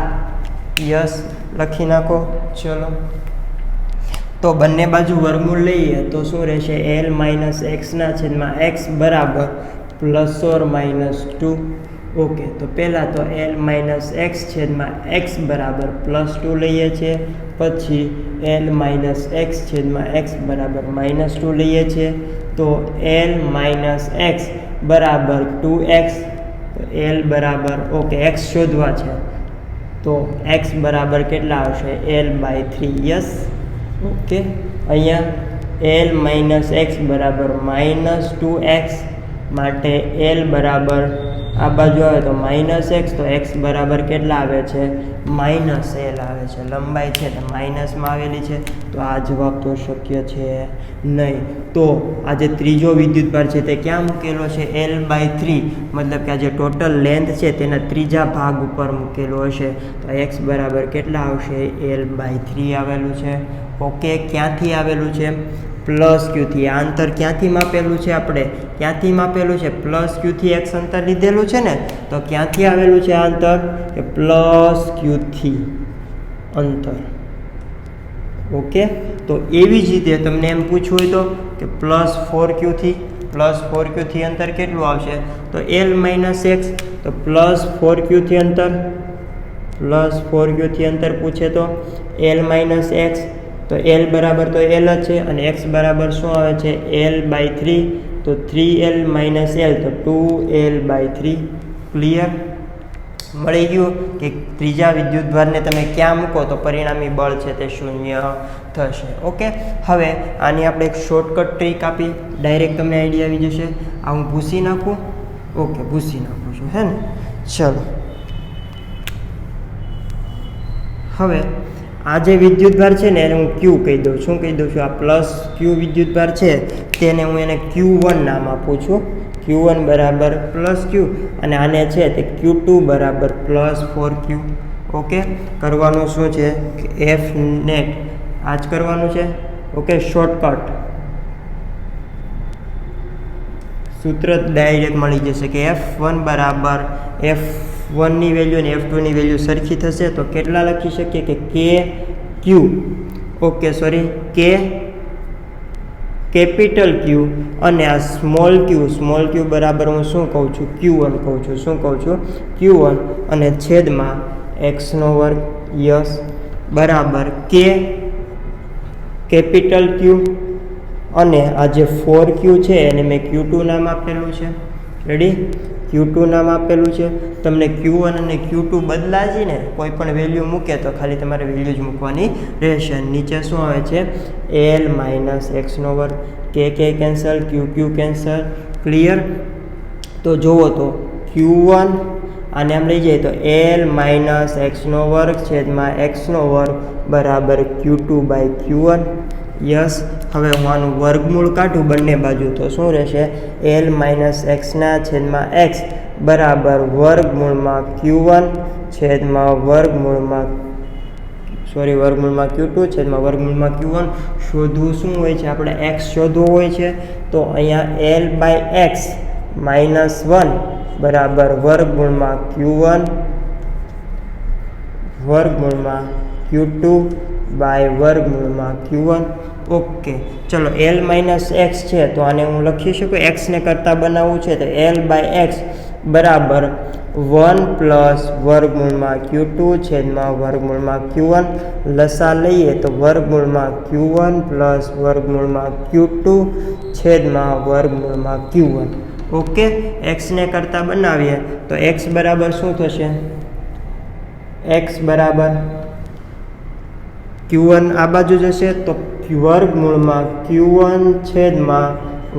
યસ, લખી નાખો. ચલો, તો બંને બાજુ વર્ગમૂળ લઈએ તો શું રહેશે? એલ માઇનસ એક્સના છેદમાં એક્સ બરાબર ±2. ઓકે, તો પહેલાં તો એલ માઇનસ એક્સ છેદમાં એક્સ બરાબર +2 લઈએ છીએ. પછી એલ માઇનસ એક્સ છેદમાં એક્સ બરાબર -2 લઈએ છીએ. તો એલ માઇનસ એક્સ બરાબર 2x. તો એલ બરાબર ઓકે એક્સ શોધવા છે તો એક્સ બરાબર કેટલા આવશે? l/3. Yes, okay. અહીંયા એલ માઇનસ એક્સ બરાબર -2x માટે એલ બરાબર આ બાજુ આવે તો -x. તો એક્સ બરાબર કેટલા આવે છે? -l આવે છે. લંબાઈ છે તે માઇનસમાં આવેલી છે, તો આ જવાબ તો શક્ય છે નહીં. તો આ જે ત્રીજો વિદ્યુતભાર છે તે ક્યાં મૂકેલો છે? l/3. મતલબ કે આ જે ટોટલ લેન્થ છે તેના ત્રીજા ભાગ ઉપર મૂકેલો હશે. તો એક્સ બરાબર કેટલા આવશે? l/3 આવેલું છે. ઓકે, ક્યાંથી આવેલું છે? પ્લસ ક્યુથી. આ અંતર ક્યાંથી માપેલું છે? આપણે ક્યાંથી માપેલું છે? પ્લસ ક્યુથી એક્સ અંતર લીધેલું છે ને, તો ક્યાંથી આવેલું છે આ અંતર? કે પ્લસ ક્યુથી અંતર. ઓકે, તો એવી જ રીતે તમને એમ પૂછવું હોય તો કે +4q થી અંતર કેટલું આવશે? તો l માઇનસ એક્સ. તો +4q થી અંતર પૂછે તો l માઇનસ એક્સ. તો l બરાબર તો l જ છે અને x બરાબર શું આવે છે? l/3. તો 3l માઇનસ l તો 2l/3. ક્લિયર? મળી ગયું કે ત્રીજા વિદ્યુતભારને તમે ક્યાં મૂકો તો પરિણામી બળ છે તે 0 થશે. ઓકે, હવે આની આપણે એક શોર્ટકટ ટ્રીક આપી, ડાયરેક્ટ તમને આઈડિયા આવી જશે. આ હું ભૂસી નાખું. ઓકે, ભૂસી નાખું છું, હે ને? ચલો, હવે આ જે વિદ્યુતભાર છે ને એને હું ક્યુ કહી દઉં. શું કહી દઉં છું? આ પ્લસ ક્યુ વિદ્યુતભાર છે તેને હું એને Q1 નામ આપું છું. Q1 બરાબર +q અને આને છે તે Q2 બરાબર +4q. ઓકે, કરવાનું શું છે કે એફ નેટ આ જ કરવાનું છે. ઓકે, શોર્ટકટ સૂત્ર ડાયરેક્ટ મળી જશે કે F1 બરાબર F1ની વેલ્યુ અને F2ની વેલ્યુ સરખી થશે તો કેટલા લખી શકીએ કે KQ. ઓકે, સોરી, કેપિટલ ક્યુ અને આ સ્મોલ ક્યુ બરાબર હું શું કહું છું? Q1 કહું છું. શું કહું છું? Q1 અને છેદમાં એક્સનો વર્ગ. યસ, બરાબર કેપિટલ ક્યુ અને આ જે 4q છે એને મેં Q2 નામ આપેલું છે. રેડી? Q2 નામ આપેલું છે. તમને Q1 અને Q2 બદલાશે ને, કોઈ પણ વેલ્યુ મૂકે તો ખાલી તમારે વેલ્યુ જ મૂકવાની રહેશે. નીચે શું આવે છે? l માઇનસ એક્સનો વર્ગ. કે કેન્સલ, ક્યુ કેન્સલ. ક્લિયર? તો જુઓ તો Q1 આને આમ લઈ જઈએ તો l માઇનસ એક્સનો વર્ગ છેદમાં એક્સનો વર્ગ બરાબર Q2/Q1. યસ, હવે હું આનું વર્ગમૂળ કાઢું બંને બાજુ તો શું રહેશે? l માઇનસ એક્સના છેદમાં એક્સ બરાબર વર્ગમૂળમાં Q1 છેદમાં વર્ગમૂળમાં Q2 છેદમાં વર્ગમૂળમાં Q1. શોધવું શું હોય છે? આપણે x શોધવું હોય છે. તો અહીંયા l/x -1 બરાબર વર્ગમૂળમાં Q1 વર્ગમૂળમાં Q2 વર્ગમૂળમાં Q1. ઓકે, ચલો, l માઇનસ એક્સ છે તો આને હું લખી શકું. એક્સને કરતાં બનાવવું છે તો l/x બરાબર 1 + વર્ગમૂળમાં Q2 છેદમાં વર્ગમૂળમાં Q1. લસા લઈએ તો વર્ગમૂળમાં Q1 + વર્ગમૂળમાં Q2 છેદમાં વર્ગમૂળમાં Q1. ઓકે, એક્સને કરતાં બનાવીએ તો x બરાબર શું થશે? x બરાબર Q1 આ બાજુ જશે તો વર્ગમૂળમાં Q1 છેદમાં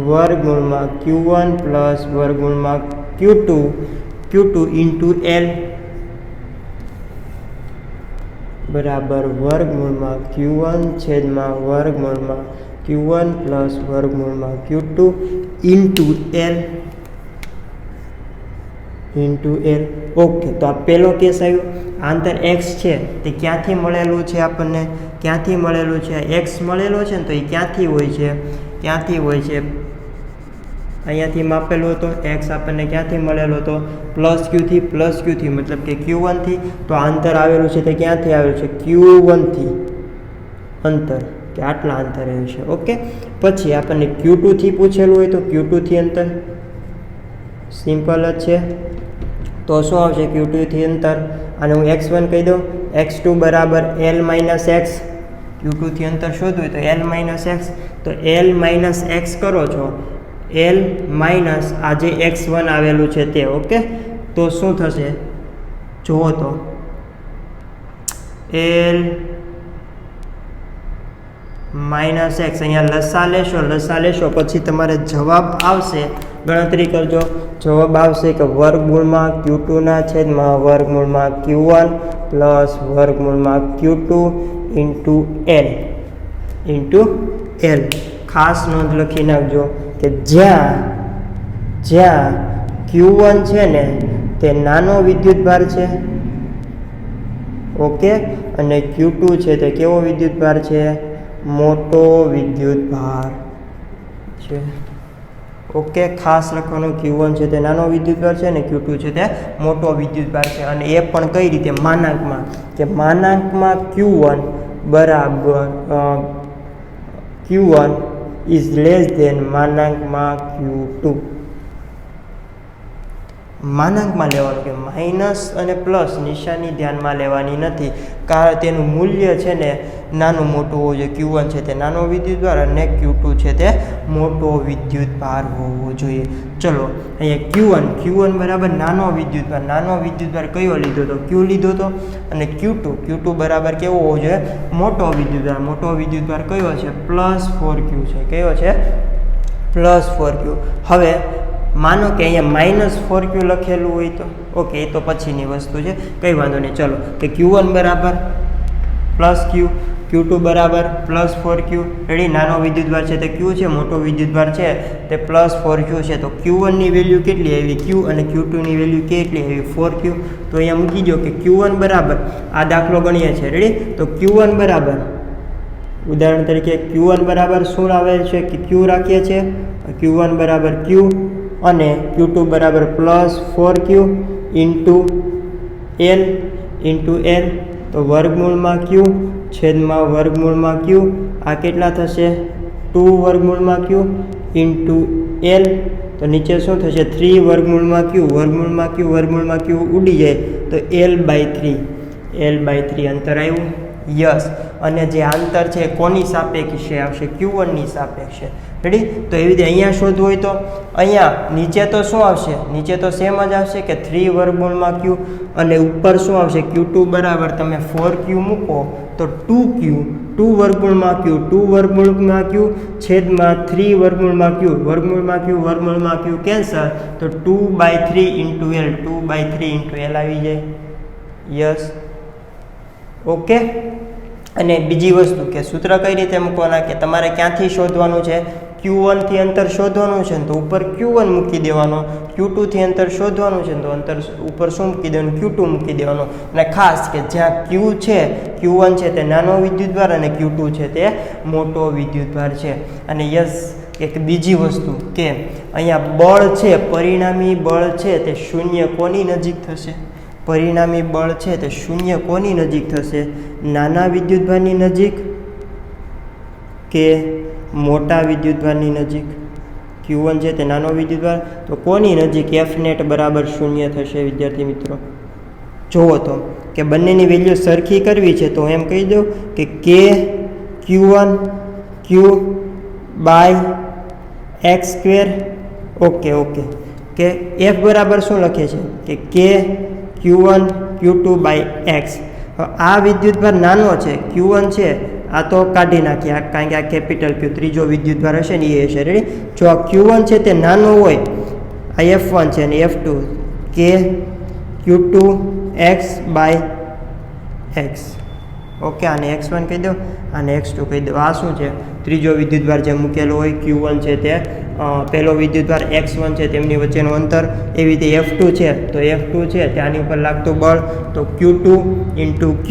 વર્ગમૂળમાં Q1 + વર્ગમૂળમાં Q2 ઇન્ટુ L. બરાબર વર્ગમૂળમાં Q1 છેદમાં વર્ગમૂળમાં Q1 પ્લસ વર્ગમૂળમાં Q2 ઇન્ટુ L. ઓકે, તો આ પહેલો કેસ આવ્યો. આંતર x છે તે ક્યાંથી મળેલું છે? આપણને ક્યાંથી મળેલું છે? x મળેલો છે ને, તો એ ક્યાંથી હોય છે? અહીંયાથી માપેલો હતો. x આપણને ક્યાંથી મળેલો હતો? પ્લસ ક્યુથી. મતલબ કે Q1 થી. તો અંતર આવેલું છે તે ક્યાંથી આવેલું છે? Q1 થી અંતર, કે આટલા અંતર આવ્યું છે. ઓકે, પછી આપણને Q2 થી પૂછેલું હોય તો Q2 થી અંતર સિમ્પલ જ છે. તો શું આવશે Q2 થી અંતર? અને હું x1 કહી દઉં. x2 બરાબર L માઇનસ એક્સ. Q2 થી અંતર શોધવું તો L માઇનસ એક્સ. તો L માઇનસ એક્સ કરો છો, L માઇનસ આ જે x1 આવેલું છે તે. ઓકે, તો શું થશે જુઓ તો, L માઇનસ એક્સ. અહીંયા લસા લેશો પછી તમારે જવાબ આવશે. ગણતરી કરજો. જવાબ આવશે કે વર્ગમૂળમાં Q2 ના છેદમાં વર્ગમૂળમાં Q1 પ્લસ વર્ગમૂળમાં Q2 ઇન્ટુ L. ખાસ નોંધ લખી નાખજો કે જ્યાં Q1 છે ને તે નાનો વિદ્યુતભાર છે. ઓકે, અને Q2 છે તે કેવો વિદ્યુતભાર છે? મોટો વિદ્યુતભાર છે. ઓકે, ખાસ લખવાનું. Q1 છે તે નાનો વિદ્યુતભાર છે અને Q2 છે તે મોટો વિદ્યુતભાર છે. અને એ પણ કઈ રીતે? માનાંકમાં. કે માનાંકમાં Q1 બરાબર Q1 ઇઝ લેસ ધેન માનાંકમાં Q2. માનાંકમાં લેવાનું, કે માઇનસ અને પ્લસ નિશાની ધ્યાનમાં લેવાની નથી. કારણ તેનું મૂલ્ય છે ને નાનું મોટું હોવું જોઈએ. Q1 છે તે નાનો વિદ્યુતભાર અને Q2 છે તે મોટો વિદ્યુતભાર હોવો જોઈએ. ચલો, અહીંયા Q1 બરાબર નાનો વિદ્યુતભાર કયો લીધો તો? Q લીધો તો. અને Q2 બરાબર કેવો હોવો જોઈએ? મોટો વિદ્યુતભાર કયો છે? +4Q છે. કયો છે? +4Q. હવે માનો કે અહીંયા -4Q લખેલું હોય તો ઓકે, એ તો પછીની વસ્તુ છે, કંઈ વાંધો નહીં. ચલો, કે Q1 બરાબર +Q, Q2 બરાબર +4Q. રેડી? નાનો વિદ્યુતભાર છે તે Q છે, મોટો વિદ્યુતભાર છે તે +4Q છે. તો Q1 ની વેલ્યુ કેટલી આવી? Q. અને Q2 ની વેલ્યુ કેટલી આવી? 4Q. તો અહીંયા મૂકી દો કે Q1 બરાબર, આ દાખલો ગણીએ છીએ. રેડી? તો Q1 બરાબર, ઉદાહરણ તરીકે Q1 બરાબર શું આવે છે? કે Q રાખીએ છીએ. Q1 બરાબર Q અને Q2 બરાબર +4Q ઇન્ટુ L. તો વર્ગમૂળમાં Q છેદમાં વર્ગમૂળમાં Q. આ કેટલા થશે? 2 વર્ગમૂળમાં Q ઇન્ટુ L. તો નીચે શું થશે? 3 વર્ગમૂળમાં Q. વર્ગમૂળમાં Q ઉડી જાય તો L/3 અંતર આવ્યું. યસ. અને જે અંતર છે કોની સાપેક્ષે આવશે? Q1 ની સાપેક્ષે. રેડી? તો એવી રીતે અહીંયા શોધવું હોય તો અહીંયા નીચે તો શું આવશે? નીચે તો સેમ જ આવશે કે 3 વર્ગમૂળમાં Q. અને ઉપર શું આવશે? Q2 બરાબર તમે 4Q મૂકો તો 2Q. 2 વર્ગમૂળમાં Q છેદમાં 3 વર્ગમૂળમાં Q. વર્ગમૂળમાં Q કેન્સલ. તો 2/3 ઇન્ટુ L. આવી જાય. યસ. ઓકે. અને બીજી વસ્તુ કે સૂત્ર કઈ રીતે મૂકવાના? કે તમારે ક્યાંથી શોધવાનું છે? Q1 થી અંતર શોધવાનું છે ને તો ઉપર Q1 મૂકી દેવાનો. Q2 થી અંતર શોધવાનું છે ને તો અંતર ઉપર શું મૂકી દેવાનું? Q2 મૂકી દેવાનું. અને ખાસ કે જ્યાં Q છે, Q1 છે તે નાનો વિદ્યુતભાર અને Q2 છે તે મોટો વિદ્યુતભાર છે. અને યસ, એક બીજી વસ્તુ કે અહીંયા બળ છે, પરિણામી બળ છે તે શૂન્ય કોની નજીક થશે? પરિણામી બળ છે તે શૂન્ય કોની નજીક થશે? નાના વિદ્યુતભારની નજીક કે મોટા વિદ્યુતભારની નજીક? Q1 છે તે નાનો વિદ્યુતભાર, તો કોની નજીક? Fnet બરાબર 0 થશે. વિદ્યાર્થી મિત્રો જુઓ તો કે બંનેની વેલ્યુ સરખી કરવી છે તો એમ કહી દઉં કે Q1 Q/x². ઓકે. કે F બરાબર શું લખે છે? કે Q1 Q2/x. આ વિદ્યુતભાર નાનો છે, Q1 છે, આ તો કાઢી નાખીએ કારણ કે આ કેપિટલ Q ત્રીજો વિદ્યુતભાર હશે ને એ હશે. રેડી? જો આ Q1 છે તે નાનો હોય, આ F1 છે અને F2, કે Q2x/x. ઓકે, આને x1 કહી દો, આને x2 કહી દો. આ શું છે? ત્રીજો વિદ્યુતભાર જે મૂકેલો હોય Q1 છે તે પહેલો વિદ્યુતભાર x1 છે તેમની વચ્ચેનું અંતર. એવી રીતે F2 છે તો F2 છે ત્યાંની ઉપર લાગતું બળ તો Q2 × Q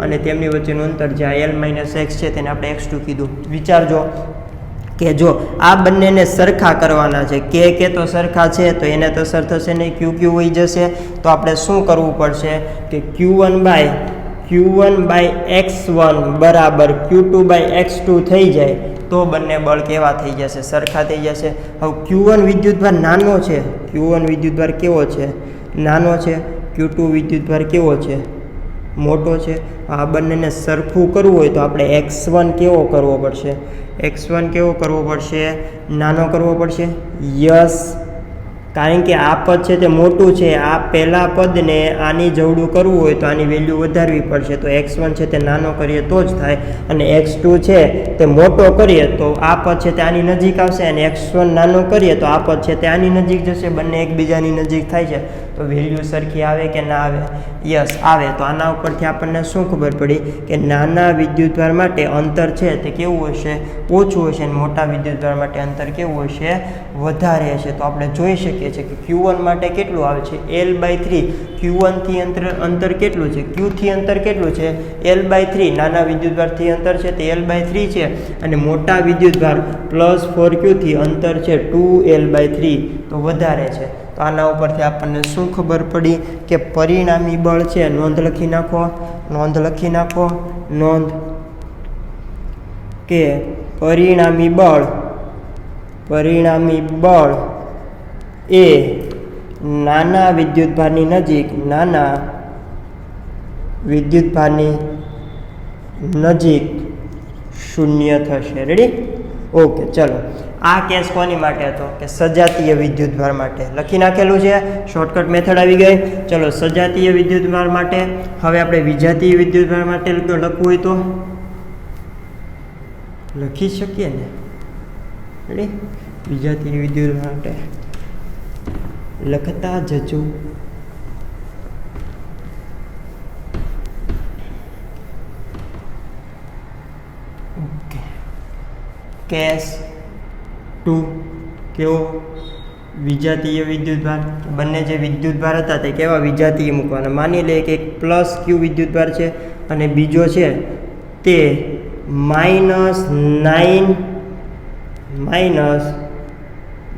અને તેમની વચ્ચેનું અંતર જે L - x છે તેને આપણે x2 કીધું. વિચારજો કે જો આ બંનેને સરખા કરવાના છે, કે તો સરખા છે તો એને તો અસર થશે નહીં, Q વહી જશે. તો આપણે શું કરવું પડશે કે Q1 બાય x1 બરાબર Q2 બાય x2 થઈ જાય તો બંને બળ કેવા થઈ જશે? સરખા થઈ જશે. હવે Q1 વિદ્યુતભાર નાનો છે, Q1 વિદ્યુતભાર કેવો છે? નાનો છે. Q2 વિદ્યુતભાર કેવો છે? મોટો છે. આ બંનેને સરખું કરવું હોય તો આપણે x1 કેવો કરવો પડશે? x1 કેવો કરવો પડશે? નાનો કરવો પડશે. યસ, કારણ કે આ પદ છે તે મોટું છે. આ પહેલા પદને આની જવડું કરવું હોય તો આની વેલ્યુ વધારવી પડશે. તો x1 છે તે નાનો કરીએ તો જ થાય, અને x2 છે તે મોટો કરીએ તો આ પદ છે તે આની નજીક આવશે, અને x1 નાનો કરીએ તો આ પદ છે તે આની નજીક જશે. બંને એકબીજાની નજીક થાય છે તો વેલ્યુ સરખી આવે કે ના આવે? યસ, આવે. તો આના ઉપરથી આપણને શું ખબર પડી કે નાના વિદ્યુતભાર માટે અંતર છે તે કેવું હશે? ઓછું હશે, અને મોટા વિદ્યુતભાર માટે અંતર કેવું હશે? વધારે હશે. તો આપણે જોઈ શકીએ છીએ કે Q1 માટે કેટલું આવે છે? L/3. Q1 થી અંતર કેટલું છે? Q થી અંતર કેટલું છે? L/3. નાના વિદ્યુતભારથી અંતર છે તે L/3 છે, અને મોટા વિદ્યુતભાર +4Q થી અંતર છે 2L/3, તો વધારે છે. તો આના ઉપરથી આપણને શું ખબર પડી કે પરિણામી બળ છે, નોંધ લખી નાખો નોંધ કે પરિણામી બળ એ નાના વિદ્યુતભારની નજીક શૂન્ય થશે. રેડી? ઓકે, ચલો. આ કેસ કોની માટે હતો? કે સજાતીય વિદ્યુતભાર માટે. લખી નાખેલું છે, શોર્ટકટ મેથડ આવી ગઈ. ચલો, સજાતીય વિદ્યુતભાર માટે. હવે આપણે વિજાતીય વિદ્યુતભાર માટે લખવું હોય તો લખી શકીએ ને? રેડી? વિજાતીય વિદ્યુતભાર માટે લખતા જજો. ઓકે, કેસ 2 કેવો? વિજાતીય વિદ્યુતભાર. બંને જે વિદ્યુતભાર હતા તે કેવા? વિજાતીય મૂકવાના. માની લે કે એક +Q વિદ્યુતભાર છે અને બીજો છે તે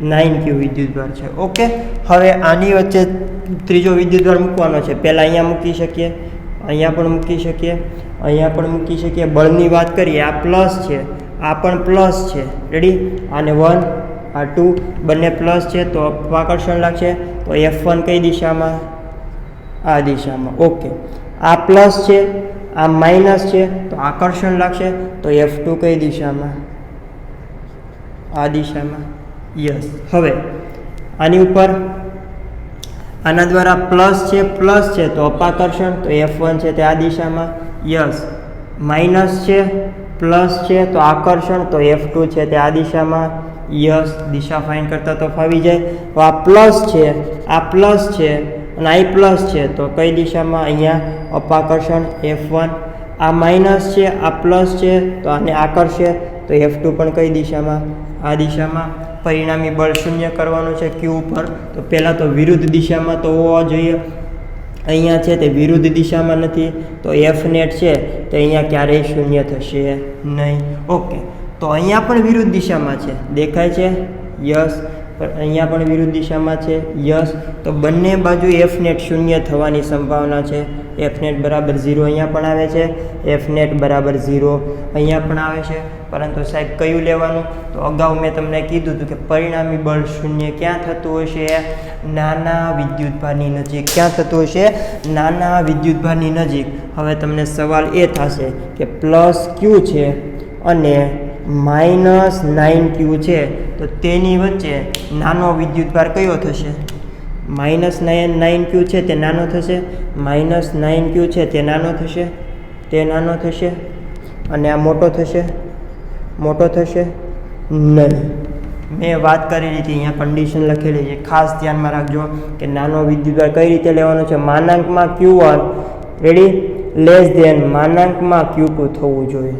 -9Q વિદ્યુતભાર છે. ઓકે, હવે આની વચ્ચે ત્રીજો વિદ્યુતભાર મૂકવાનો છે. પહેલાં અહીંયા મૂકી શકીએ, અહીંયા પણ મૂકી શકીએ. બળની વાત કરીએ, આ પ્લસ છે, આ પણ પ્લસ છે. રેડી? આને 1, આ 2, બંને પ્લસ છે તો અપાકર્ષણ લાગશે. તો F1 કઈ દિશામાં? આ દિશામાં. ઓકે, આ પ્લસ છે, આ માઇનસ છે તો આકર્ષણ લાગશે. તો F2 કઈ દિશામાં? આ દિશામાં. યસ. હવે આની ઉપર આના દ્વારા પ્લસ છે તો અપાકર્ષણ. તો F1 છે તે આ દિશામાં. યસ. માઇનસ છે, પ્લસ છે તો આકર્ષણ. તો F2 છે તે આ દિશામાં. યસ. દિશા ફાઇન્ડ કરતા તો ફાવી જાય. તો આ પ્લસ છે અને આ પ્લસ છે તો કઈ દિશામાં? અહીંયા અપાકર્ષણ F1. આ માઇનસ છે, આ પ્લસ છે તો આને આકર્ષે. તો F2 પણ કઈ દિશામાં? આ દિશામાં. પરિણામી બળ શૂન્ય કરવાનું છે Q ઉપર. તો પહેલાં તો વિરુદ્ધ દિશામાં તો હોવા જોઈએ. અહીંયા છે તે વિરુદ્ધ દિશામાં નથી, તો Fnet છે તે અહીંયા ક્યારેય શૂન્ય થશે નહીં. ઓકે, તો અહીંયા પણ વિરુદ્ધ દિશામાં છે, દેખાય છે? યસ. અહીંયા પણ વિરુદ્ધ દિશામાં છે. યસ. તો બંને બાજુ Fnet શૂન્ય થવાની સંભાવના છે. Fnet બરાબર 0 અહીંયા પણ આવે છે, Fnet બરાબર 0 અહીંયા પણ આવે છે. પરંતુ સાહેબ કયું લેવાનું? તો અગાઉ મેં તમને કીધું હતું કે પરિણામી બળ શૂન્ય ક્યાં થતું હશે? નાના વિદ્યુતભારની નજીક. ક્યાં થતું હશે? નાના વિદ્યુતભારની નજીક. હવે તમને સવાલ એ થશે કે +Q છે અને -9Q છે, તો તેની વચ્ચે નાનો વિદ્યુતભાર કયો થશે? -9Q છે તે નાનો થશે. -9Q છે તે નાનો થશે. અને આ મોટો થશે નહીં. મેં વાત કરેલી હતી, અહીંયા કન્ડિશન લખેલી છે, ખાસ ધ્યાનમાં રાખજો કે નાનો વિદ્યુતભાર કઈ રીતે લેવાનો છે. માનાંકમાં Q1, રેડી, લેસ ધેન માનાંકમાં Q2 થવું જોઈએ,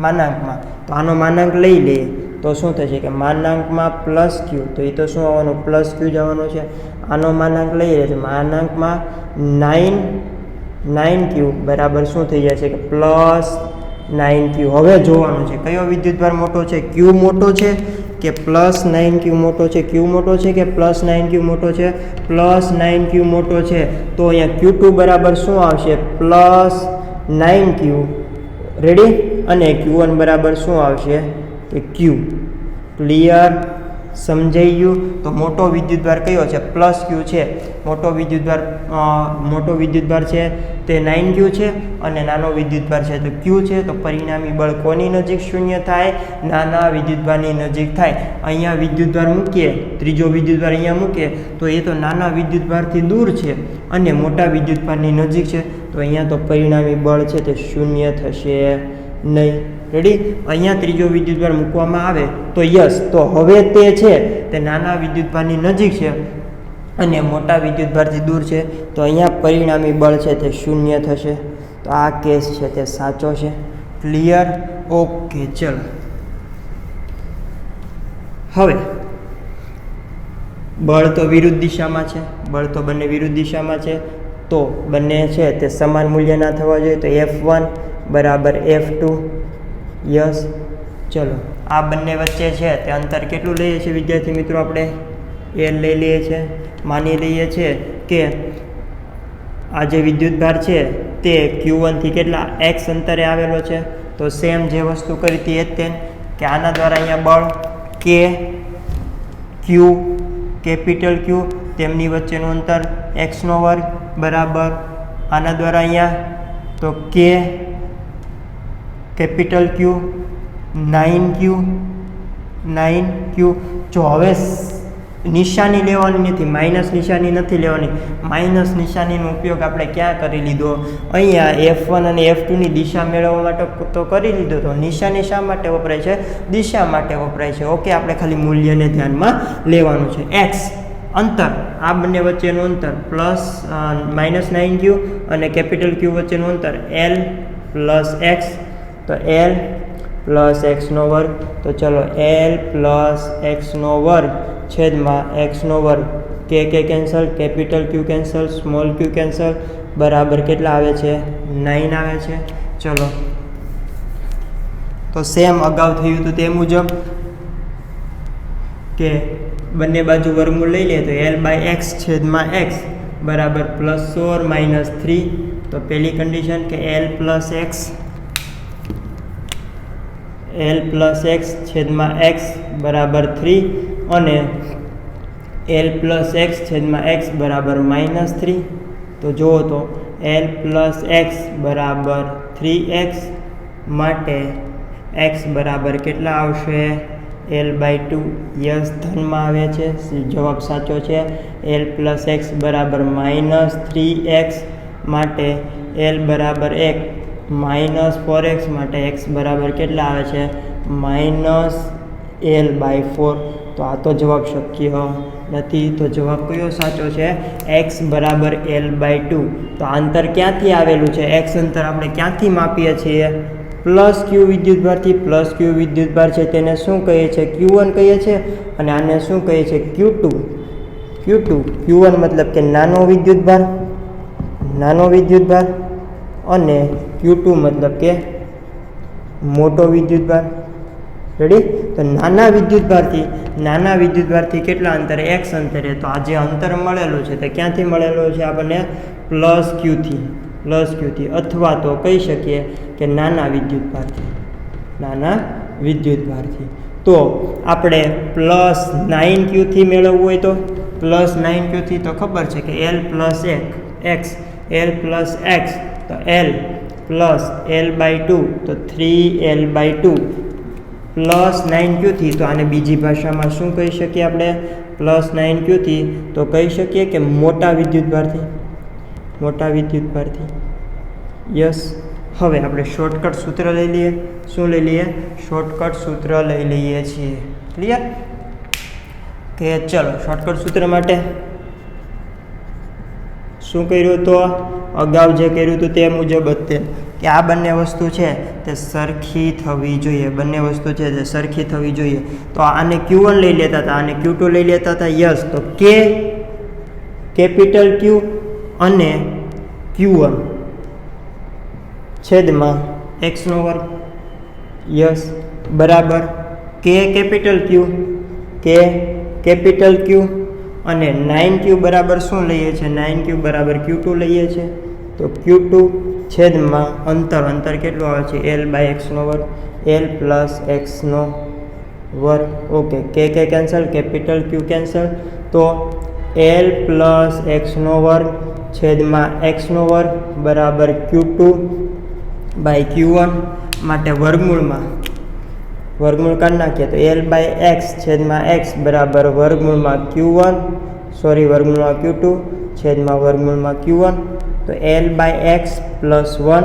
માનાંકમાં. તો આનો માનાંક લઈ લઈએ તો શું થશે કે માનાંકમાં પ્લસ Q, તો એ તો શું આવવાનું પ્લસ Q જ આવવાનું છે. આનો માનાંક લઈ લે તો માનાંકમાં 9Q બરાબર શું થઈ જશે કે પ્લસ 9Q. હવે જોવાનું છે કયો વિદ્યુતભાર મોટો છે, Q મોટો છે કે પ્લસ 9Q મોટો છે, Q મોટો છે કે પ્લસ 9Q મોટો છે, પ્લસ 9Q મોટો છે. તો અહીંયા Q2 બરાબર શું આવશે પ્લસ 9Q, રેડી. અને Q1 બરાબર શું આવશે કે Q. ક્લિયર, સમજાઈ ગયું. તો મોટો વિદ્યુતભાર કયો છે પ્લસ Q છે, મોટો વિદ્યુતભાર છે તે 9Q છે અને નાનો વિદ્યુતભાર છે તો Q છે. તો પરિણામી બળ કોની નજીક શૂન્ય થાય, નાના વિદ્યુતભારની નજીક થાય. અહીંયા વિદ્યુતભાર મૂકીએ, ત્રીજો વિદ્યુતભાર અહીંયા મૂકીએ તો એ તો નાના વિદ્યુતભારથી દૂર છે અને મોટા વિદ્યુતભારની નજીક છે, તો અહીંયા તો પરિણામી બળ છે તે શૂન્ય થશે નહીં. રેડી. અહીંયા ત્રીજો વિદ્યુતભાર મૂકવામાં આવે તો યસ, તો હવે તે છે તે નાના વિદ્યુતભારની નજીક છે અને મોટા વિદ્યુતભારથી દૂર છે, તો અહીંયા પરિણામી બળ છે તે શૂન્ય થશે. તો આ કેસ છે તે સાચો છે. Clear, okay. ચલો હવે બળ તો વિરુદ્ધ દિશામાં છે, બળ તો બંને વિરુદ્ધ દિશામાં છે, તો બંને છે તે સમાન મૂલ્યના થવા જોઈએ. તો F1 બરાબર F2. યસ. ચલો આ બંને વચ્ચે છે તે અંતર કેટલું લઈએ છીએ વિદ્યાર્થી મિત્રો, આપણે L લઈ લઈએ છીએ. માની લઈએ છીએ કે આ જે વિદ્યુતભાર છે તે Q1 થી કેટલા x અંતરે આવેલો છે. તો સેમ જે વસ્તુ કરી હતી એ જ તે કે આના દ્વારા અહીંયા બળ K, Q, કેપિટલ Q, તેમની વચ્ચેનું અંતર x² બરાબર આના દ્વારા અહીંયા તો K કેપિટલ Q 9Q. જો હવે નિશાની લેવાની નથી, માઇનસ નિશાની નથી લેવાની. માઇનસ નિશાનીનો ઉપયોગ આપણે ક્યાં કરી લીધો, અહીંયા F1 અને F2ની દિશા મેળવવા માટે તો કરી લીધો. તો નિશાની શા માટે વપરાય છે, દિશા માટે વપરાય છે. ઓકે, આપણે ખાલી મૂલ્યને ધ્યાનમાં લેવાનું છે. x અંતર, આ બંને વચ્ચેનું અંતર પ્લસ -9Q અને કેપિટલ Q વચ્ચેનું અંતર L પ્લસ x, તો L પ્લસ x² તો ચલો L પ્લસ x² છેદમાં x², કે cancel, capital Q cancel, small q cancel, બરાબર કેટલા આવે છે 9 આવે છે. ચલો તો સેમ અગાઉ થયું હતું તે મુજબ કે બંને બાજુ વર્ગમૂળ લઈ લે તો L/x છેદમાં x બરાબર +4 - 3. તો પહેલી કન્ડિશન કે L પ્લસ x છેદમાં x બરાબર 3 અને L પ્લસ x છેદમાં x બરાબર -3. તો જુઓ તો L પ્લસ x બરાબર 3x માટે x બરાબર કેટલા આવશે L/2. યસ, ધનમાં આવે છે, જવાબ સાચો છે. L પ્લસ x બરાબર -3x માટે L બરાબર 1 -4x માટે x બરાબર કેટલા આવે છે -L/4. તો આ તો જવાબ શક્ય નથી. તો જવાબ કયો સાચો છે, x બરાબર L/2. તો અંતર ક્યાંથી આવેલું છે, x અંતર આપણે ક્યાંથી માપીએ છીએ, પ્લસ Q વિદ્યુતભારથી. પ્લસ Q વિદ્યુતભાર છે તેને શું કહીએ છીએ, Q1 કહીએ છીએ, અને આને શું કહીએ છીએ Q2. Q1 મતલબ કે નાનો વિદ્યુતભાર, અને Q2 મતલબ કે મોટો વિદ્યુતભાર. રેડી. તો નાના વિદ્યુતભારથી કેટલા અંતરે, x અંતરે. તો આ જે અંતર મળેલું છે તે ક્યાંથી મળેલું છે આપણને, પ્લસ Q થી, અથવા તો કહી શકીએ કે નાના વિદ્યુતભારથી. તો આપણે +9Q થી મેળવવું હોય તો +9Q થી તો ખબર છે કે L પ્લસ x, તો L પ્લસ L/2 તો 3L/2 પ્લસ 9Q થી. તો આને બીજી ભાષામાં શું કહી શકીએ આપણે, +9Q થી તો કહી શકીએ કે મોટા વિદ્યુતભારથી. યસ. હવે આપણે શોર્ટકટ સૂત્ર લઈ લઈએ. શું લઈ લઈએ, શોર્ટકટ સૂત્ર લઈ લઈએ છીએ. ક્લિયર કે ચલો શોર્ટકટ સૂત્ર માટે શું કર્યું તો અગાઉ જે કર્યું હતું તે મુજબ જ તે કે આ બંને વસ્તુ છે તે સરખી થવી જોઈએ, બંને વસ્તુ છે તે સરખી થવી જોઈએ. તો આને Q1 લઈ લેતા હતા, આને Q2 લઈ લેતા હતા. યસ, તો કે કેપિટલ Q અને Q1 છેદમાં x નો વર્ગ. યસ, બરાબર કે કેપિટલ Q, કે કેપિટલ Q અને 9Q બરાબર શું લઈએ છીએ? 9Q બરાબર Q2 લઈએ છીએ. તો Q2 છેદમાં અંતર કેટલું આવે છે? L/x નો વર્ગ, L પ્લસ x નો વર્ગ. ઓકે, કે કેન્સલ, કેપિટલ Q કેન્સલ. તો L પ્લસ x નો વર્ગ છેદમાં x નો વર્ગ બરાબર Q2 બાય Q1 માટે વર્ગમૂળ કાઢી નાખીએ તો L/x છેદમાં x બરાબર વર્ગમૂળમાં Q1 વર્ગમૂળમાં Q2 છેદમાં વર્ગમૂળમાં Q1. તો L/x પ્લસ 1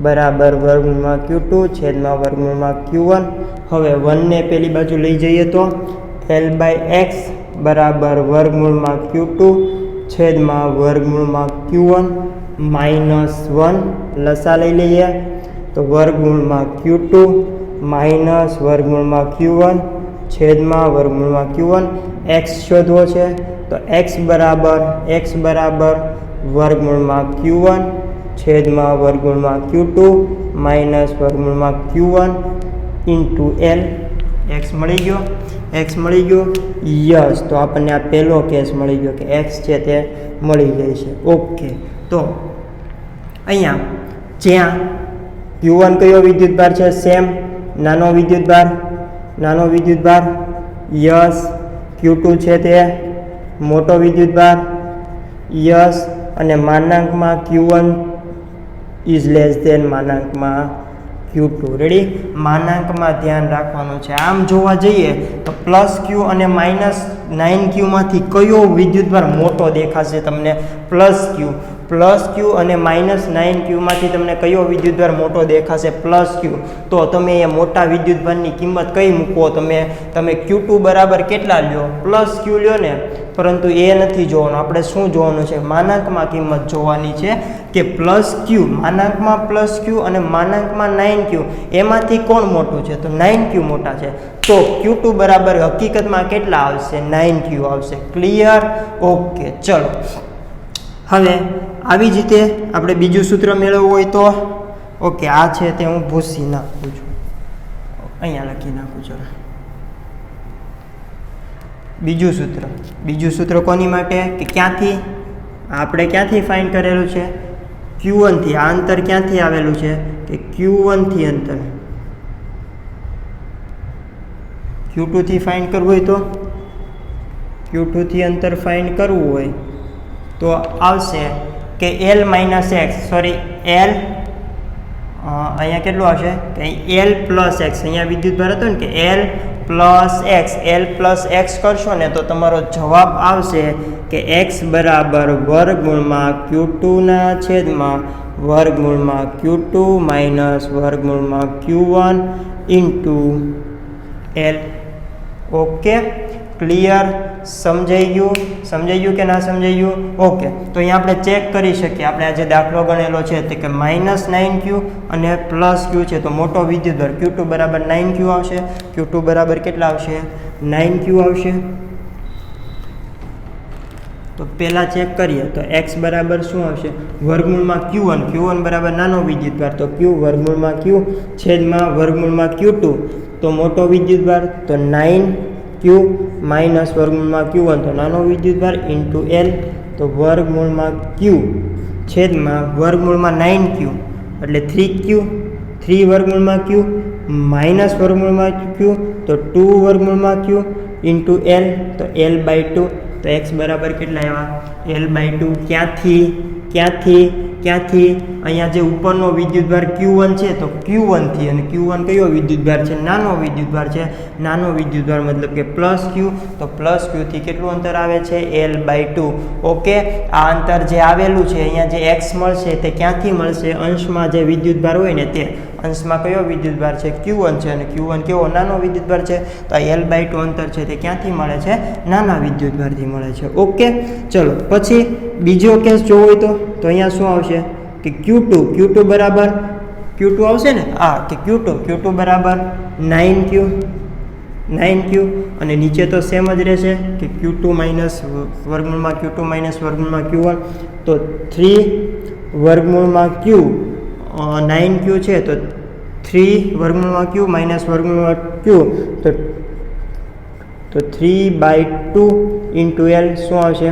બરાબર વર્ગમૂળમાં Q2 છેદમાં વર્ગમૂળમાં Q1. હવે 1 ને પેલી બાજુ લઈ જઈએ તો L/x બરાબર વર્ગમૂળમાં Q2 છેદમાં વર્ગમૂળમાં Q1 માઇનસ 1 લસા લઈ લઈએ તો વર્ગમૂળમાં Q2 માઇનસ વર્ગમૂળમાં Q1 છેદમાં વર્ગમૂળમાં Q1. x શોધવો છે તો x બરાબર વર્ગમૂળમાં Q1 છેદમાં વર્ગમૂળમાં Q2 માઇનસ વર્ગમૂળમાં Q1 ઇન્ટુ L. x મળી ગયો. યસ, તો આપણને આ પહેલો કેસ મળી ગયો કે x છે તે મળી જાય છે. ઓકે, તો અહીંયા જ્યાં Q1 કયો વિદ્યુતભાર છે? સેમ નાનો વિદ્યુતભાર. યસ, Q2 છે તે મોટો વિદ્યુતભાર. યસ, અને માનાંકમાં Q1 ઇઝ લેસ ધેન માનાંકમાં Q2. રેડી? માનાંકમાં ધ્યાન રાખવાનું છે. આમ જોવા જઈએ તો પ્લસ Q અને માઇનસ 9Q માંથી કયો વિદ્યુતભાર મોટો દેખાશે તમને? પ્લસ Q અને માઇનસ 9Q માંથી તમને કયો વિદ્યુતભાર મોટો દેખાશે? Plus Q. તો તમે એ મોટા વિદ્યુતભારની કિંમત કઈ મૂકો? તમે Q2 બરાબર કેટલા લ્યો? પ્લસ Q લ્યો ને. પરંતુ એ નથી જોવાનું, આપણે શું જોવાનું છે? માનાંકમાં કિંમત જોવાની છે કે પ્લસ Q, માનાંકમાં પ્લસ Q અને માનાંકમાં 9Q, એમાંથી કોણ મોટું છે? તો 9Q મોટા છે. તો Q2 બરાબર હકીકતમાં કેટલા આવશે? 9Q આવશે. ક્લિયર? ઓકે, ચલો હવે આવી જ રીતે આપણે બીજું સૂત્ર મેળવવું હોય તો ઓકે, આ છે તે હું ભૂસી નાખું છું, અહીંયા લખી નાખું છું. બીજું સૂત્ર કોની માટે? કે ક્યાંથી આપણે ફાઇન્ડ કરેલું છે? Q1 થી. આ અંતર ક્યાંથી આવેલું છે? કે Q1 થી અંતર. Q2 થી ફાઇન્ડ કરવું હોય તો Q2 થી અંતર ફાઇન્ડ કરવું હોય તો આવશે કે L માઇનસ એક્સ, L અહીંયા કેટલું આવશે કે L પ્લસ એક્સ. અહીંયા વિદ્યુતભાર હતો ને કે L પ્લસ એક્સ કરશો ને તો તમારો જવાબ આવશે કે x બરાબર વર્ગમૂળમાં Q2 ના છેદમાં વર્ગમૂળમાં Q2 માઇનસ વર્ગમૂળમાં Q1 into L. Okay, clear? સમજાઈ ગયું કે ના સમજાઈ ગયું? ઓકે, તો અહીંયા આપણે ચેક કરી શકીએ. આપણે આ જે દાખલો ગણેલો છે તે કે માઇનસ 9Q અને પ્લસ Q છે, તો મોટો વિદ્યુતભાર Q2 બરાબર 9Q આવશે. Q2 બરાબર કેટલા આવશે? 9Q આવશે. તો પહેલાં ચેક કરીએ તો x બરાબર શું આવશે? વર્ગમૂળમાં Q1 બરાબર નાનો વિદ્યુતભાર, તો Q વર્ગમૂળમાં Q છેદમાં વર્ગમૂળમાં Q2, તો મોટો વિદ્યુતભાર તો 9Q માઇનસ વર્ગમૂળમાં Q1, તો નાનો વિદ્યુતભાર ઇન્ટુ L, તો વર્ગમૂળમાં Q છેદમાં વર્ગમૂળમાં 9Q એટલે 3Q, 3 વર્ગમૂળમાં Q માઇનસ વર્ગમૂળમાં Q, તો 2 વર્ગમૂળમાં Q ઇન્ટુ L, તો L/2. તો x બરાબર કેટલા આવ્યા? L/2. ક્યાંથી? ક્યાંથી અહીંયા જે ઉપરનો વિદ્યુતભાર Q1 છે તો Q1 થી, અને Q1 કયો વિદ્યુતભાર છે? નાનો વિદ્યુતભાર છે. નાનો વિદ્યુતભાર મતલબ કે પ્લસ Q, તો પ્લસ Q થી કેટલું અંતર આવે છે? L/2. ઓકે, આ અંતર જે આવેલું છે અહીંયા જે x મળશે તે ક્યાંથી મળશે? અંશમાં જે વિદ્યુતભાર હોય ને તે અંશમાં કયો વિદ્યુતભાર છે? Q1 છે, અને Q1 કેવો? નાનો વિદ્યુતભાર છે. તો આ L/2 અંતર છે તે ક્યાંથી મળે છે? નાના વિદ્યુતભારથી મળે છે. ઓકે, ચલો પછી બીજો કેસ જોવો હોય તો અહીંયા શું આવશે કે Q2 બરાબર Q2 આવશે ને, કે Q2 બરાબર 9Q, અને નીચે તો સેમ જ રહેશે કે Q2 માઇનસ વર્ગમૂળમાં Q2 માઇનસ વર્ગમૂળમાં Q1, તો 3 વર્ગમૂળમાં Q 9Q છે, તો 3 વર્ગમૂળમાં Q માઇનસ વર્ગમૂળમાં Q, તો 3/2 ઇન્ટુ L શું આવશે?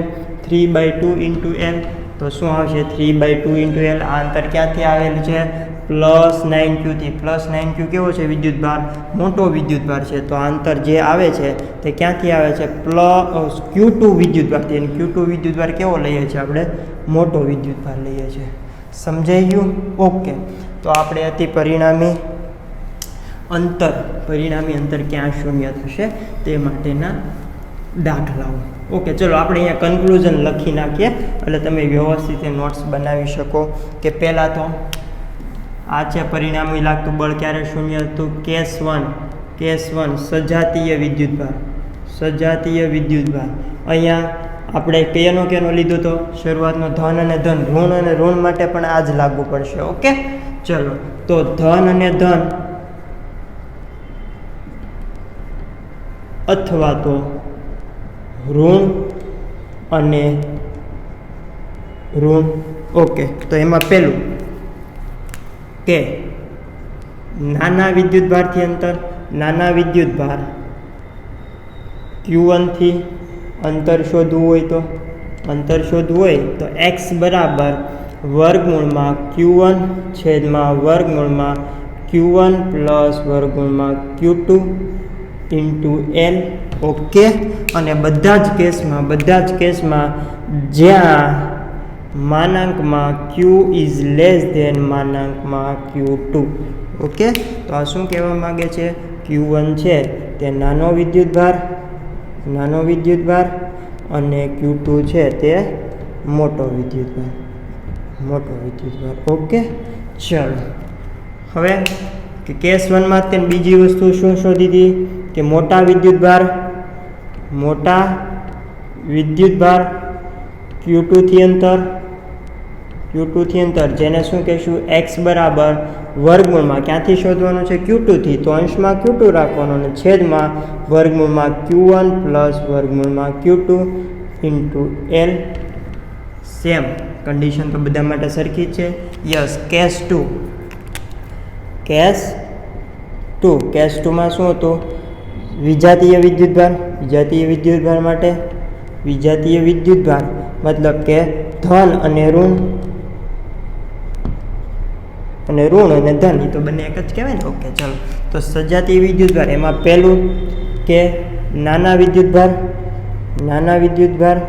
3/2 ઇન્ટુ L, તો શું આવશે? 3/2 L. આ અંતર ક્યાંથી આવેલું છે? પ્લસ 9Q થી. પ્લસ 9Q કેવો છે વિદ્યુતભાર? મોટો વિદ્યુતભાર છે. તો આ અંતર જે આવે છે તે ક્યાંથી આવે છે? પ્લસ Q2 વિદ્યુતભારથી, અને Q2 વિદ્યુતભાર કેવો લઈએ છીએ આપણે? મોટો વિદ્યુતભાર લઈએ છીએ. સમજાઈ ગયું? ઓકે, તો આપણે અતિ પરિણામી અંતર ક્યાં શૂન્ય થશે તે માટેના દાખલાઓ. ઓકે, ચલો આપણે અહીંયા કન્ક્લુઝન લખી નાખીએ એટલે તમે વ્યવસ્થિત નોટ્સ બનાવી શકો. કે પહેલાં તો આ છે પરિણામી લાગતું બળ ક્યારે શૂન્ય હતું? કેસ 1 સજાતીય વિદ્યુતભાર. અહીંયા આપણે કેનો લીધો તો શરૂઆતનો ધન અને ધન, ઋણ અને ઋણ માટે પણ આ જ લાગુ પડશે. ઓકે, ચલો તો ધન અને ધન અથવા તો ઋણ અને ઋણ. ઓકે, તો એમાં પહેલું કે નાના વિદ્યુતભારથી અંતર, નાના વિદ્યુતભાર Q1 થી અંતર શોધવું હોય તો x બરાબર વર્ગમૂળમાં Q1 છેદમાં વર્ગમૂળમાં Q1 પ્લસ વર્ગમૂળમાં Q2 ઇન્ટુ L. ઓકે, અને બધા જ કેસમાં જ્યાં માનાંકમાં Q ઇઝ લેસ ધેન માનાંકમાં Q2. ઓકે, તો આ શું કહેવા માગે છે? Q1 છે તે નાનો વિદ્યુતભાર અને Q2 છે તે મોટો વિદ્યુતભાર. ઓકે, ચલો હવે કે કેસ 1માં તેને બીજી વસ્તુ શું શોધી હતી કે મોટા વિદ્યુતભાર Q2 થી અંતર જેને શું કહેશું? x બરાબર વર્ગમૂળમાં ક્યાંથી શોધવાનું છે? Q2 થી, તો અંશમાં Q2 રાખવાનો અને છેદમાં વર્ગમૂળમાં Q1 પ્લસ વર્ગમૂળમાં Q2 into L. Same condition તો બધા માટે સરખી જ છે. યસ, કેસ 2માં શું હતું? વિજાતીય વિદ્યુતભાર માટે મતલબ કે ધન અને ઋણ અને ધન, એ તો બંને એક જ કહેવાય ને. ઓકે, ચલો તો સજાતીય વિદ્યુતભાર એમાં પહેલું કે નાના વિદ્યુતભાર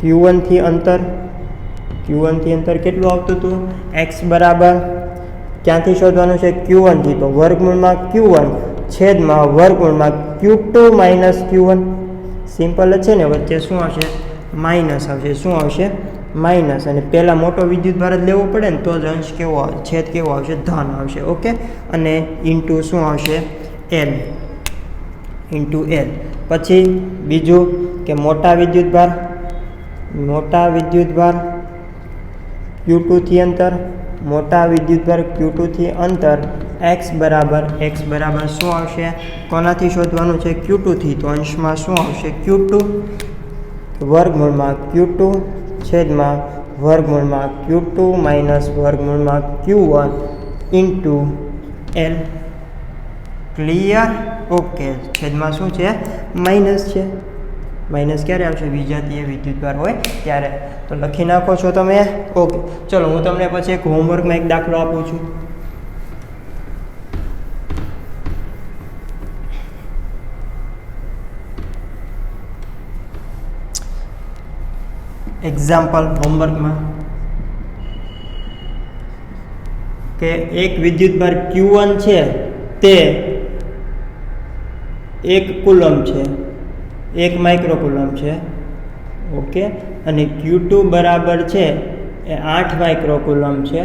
Q1 થી અંતર કેટલું આવતું હતું? x બરાબર ક્યાંથી શોધવાનું છે? Q1 થી, તો વર્ગમૂળમાં Q1 છેદમાં વર્ગમૂળમાં Q2 માઇનસ Q1. સિમ્પલ જ છે ને, વચ્ચે શું આવશે? માઇનસ આવશે. શું આવશે? માઇનસ. અને પહેલાં મોટો વિદ્યુતભાર જ લેવો પડે ને તો જ અંશ કેવો આવે? છેદ કેવો આવશે? ધન આવશે. ઓકે, અને ઇન્ટુ શું આવશે? L. પછી બીજું કે મોટા વિદ્યુતભાર Q2 થી અંતર x બરાબર શું આવશે? કોનાથી શોધવાનું છે? Q2 થી, તો અંશમાં શું આવશે? Q2 વર્ગમૂળમાં Q2 છેદમાં વર્ગમૂળમાં Q2 માઇનસ વર્ગમૂળમાં Q1 into L. Clear? Okay, છેદમાં શું છે? માઇનસ છે. માઇનસ ક્યારે આવશે? વિજાતીય વિદ્યુતભાર હોય ત્યારે. તો લખી નાખો છો તમે. ઓકે, ચલો હું તમને પછી એક હોમવર્કમાં એક દાખલો આપું છું. એક્ઝામ્પલ હોમવર્કમાં કે એક વિદ્યુતભાર Q1 છે તે 1 કુલમ છે, 1 માઇક્રોકુલમ છે. ઓકે, અને Q2 બરાબર છે એ 8 માઇક્રોકુલમ છે.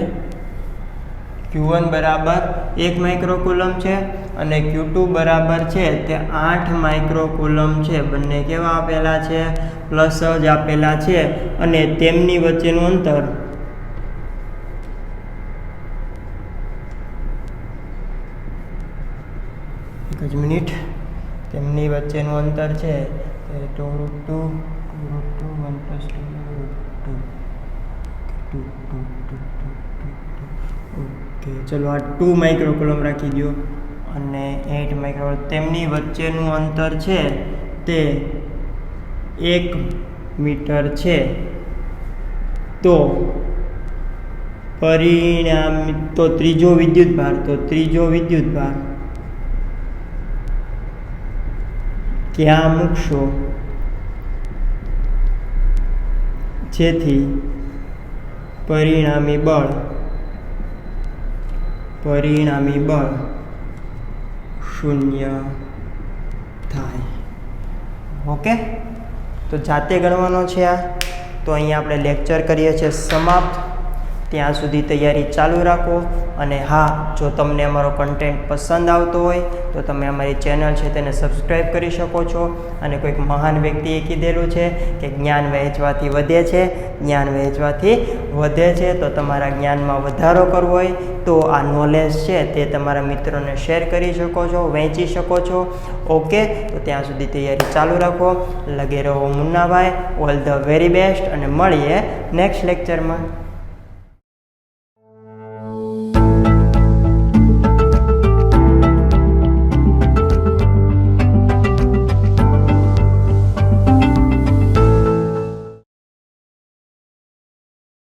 Q1 બરાબર 1 માઇક્રોકુલમ છે અને Q2 બરાબર છે તે 8 માઇક્રોકુલમ છે. બંને કેવા આપેલા છે? પ્લસ જ આપેલા છે. અને તેમની વચ્ચેનું અંતર એક જ મિનિટ, તેમની વચ્ચેનું અંતર છે તે 2√2 1 + 2 ઓકે, ચલો આ 2 માઇક્રોકુલમ રાખી દો અને 8 માઇક્રોકુલમ. તેમની વચ્ચેનું અંતર છે તે 1 મીટર છે. તો ત્રીજો વિદ્યુતભાર ક્યાં મૂકશો જેથી પરિણામી બળ શૂન્ય થાય. ઓકે, તો જાતે ગણવાનો છે આ. તો અહીંયા આપણે લેક્ચર કરીએ છીએ સમાપ્ત. ત્યાં સુધી તૈયારી ચાલુ રાખો. અને હા, જો તમને અમારો કન્ટેન્ટ પસંદ આવતો હોય તો તમે અમારી ચેનલ છે તેને સબસ્ક્રાઈબ કરી શકો છો. અને કોઈક મહાન વ્યક્તિએ કીધેલું છે કે જ્ઞાન વહેંચવાથી વધે છે. તો તમારા જ્ઞાનમાં વધારો કરવો હોય તો આ નોલેજ છે તે તમારા મિત્રોને શેર કરી શકો છો, વહેંચી શકો છો. ઓકે, તો ત્યાં સુધી તૈયારી ચાલુ રાખો. લગે રહો Munnabhai. All the very best અને મળીએ નેક્સ્ટ લેક્ચરમાં.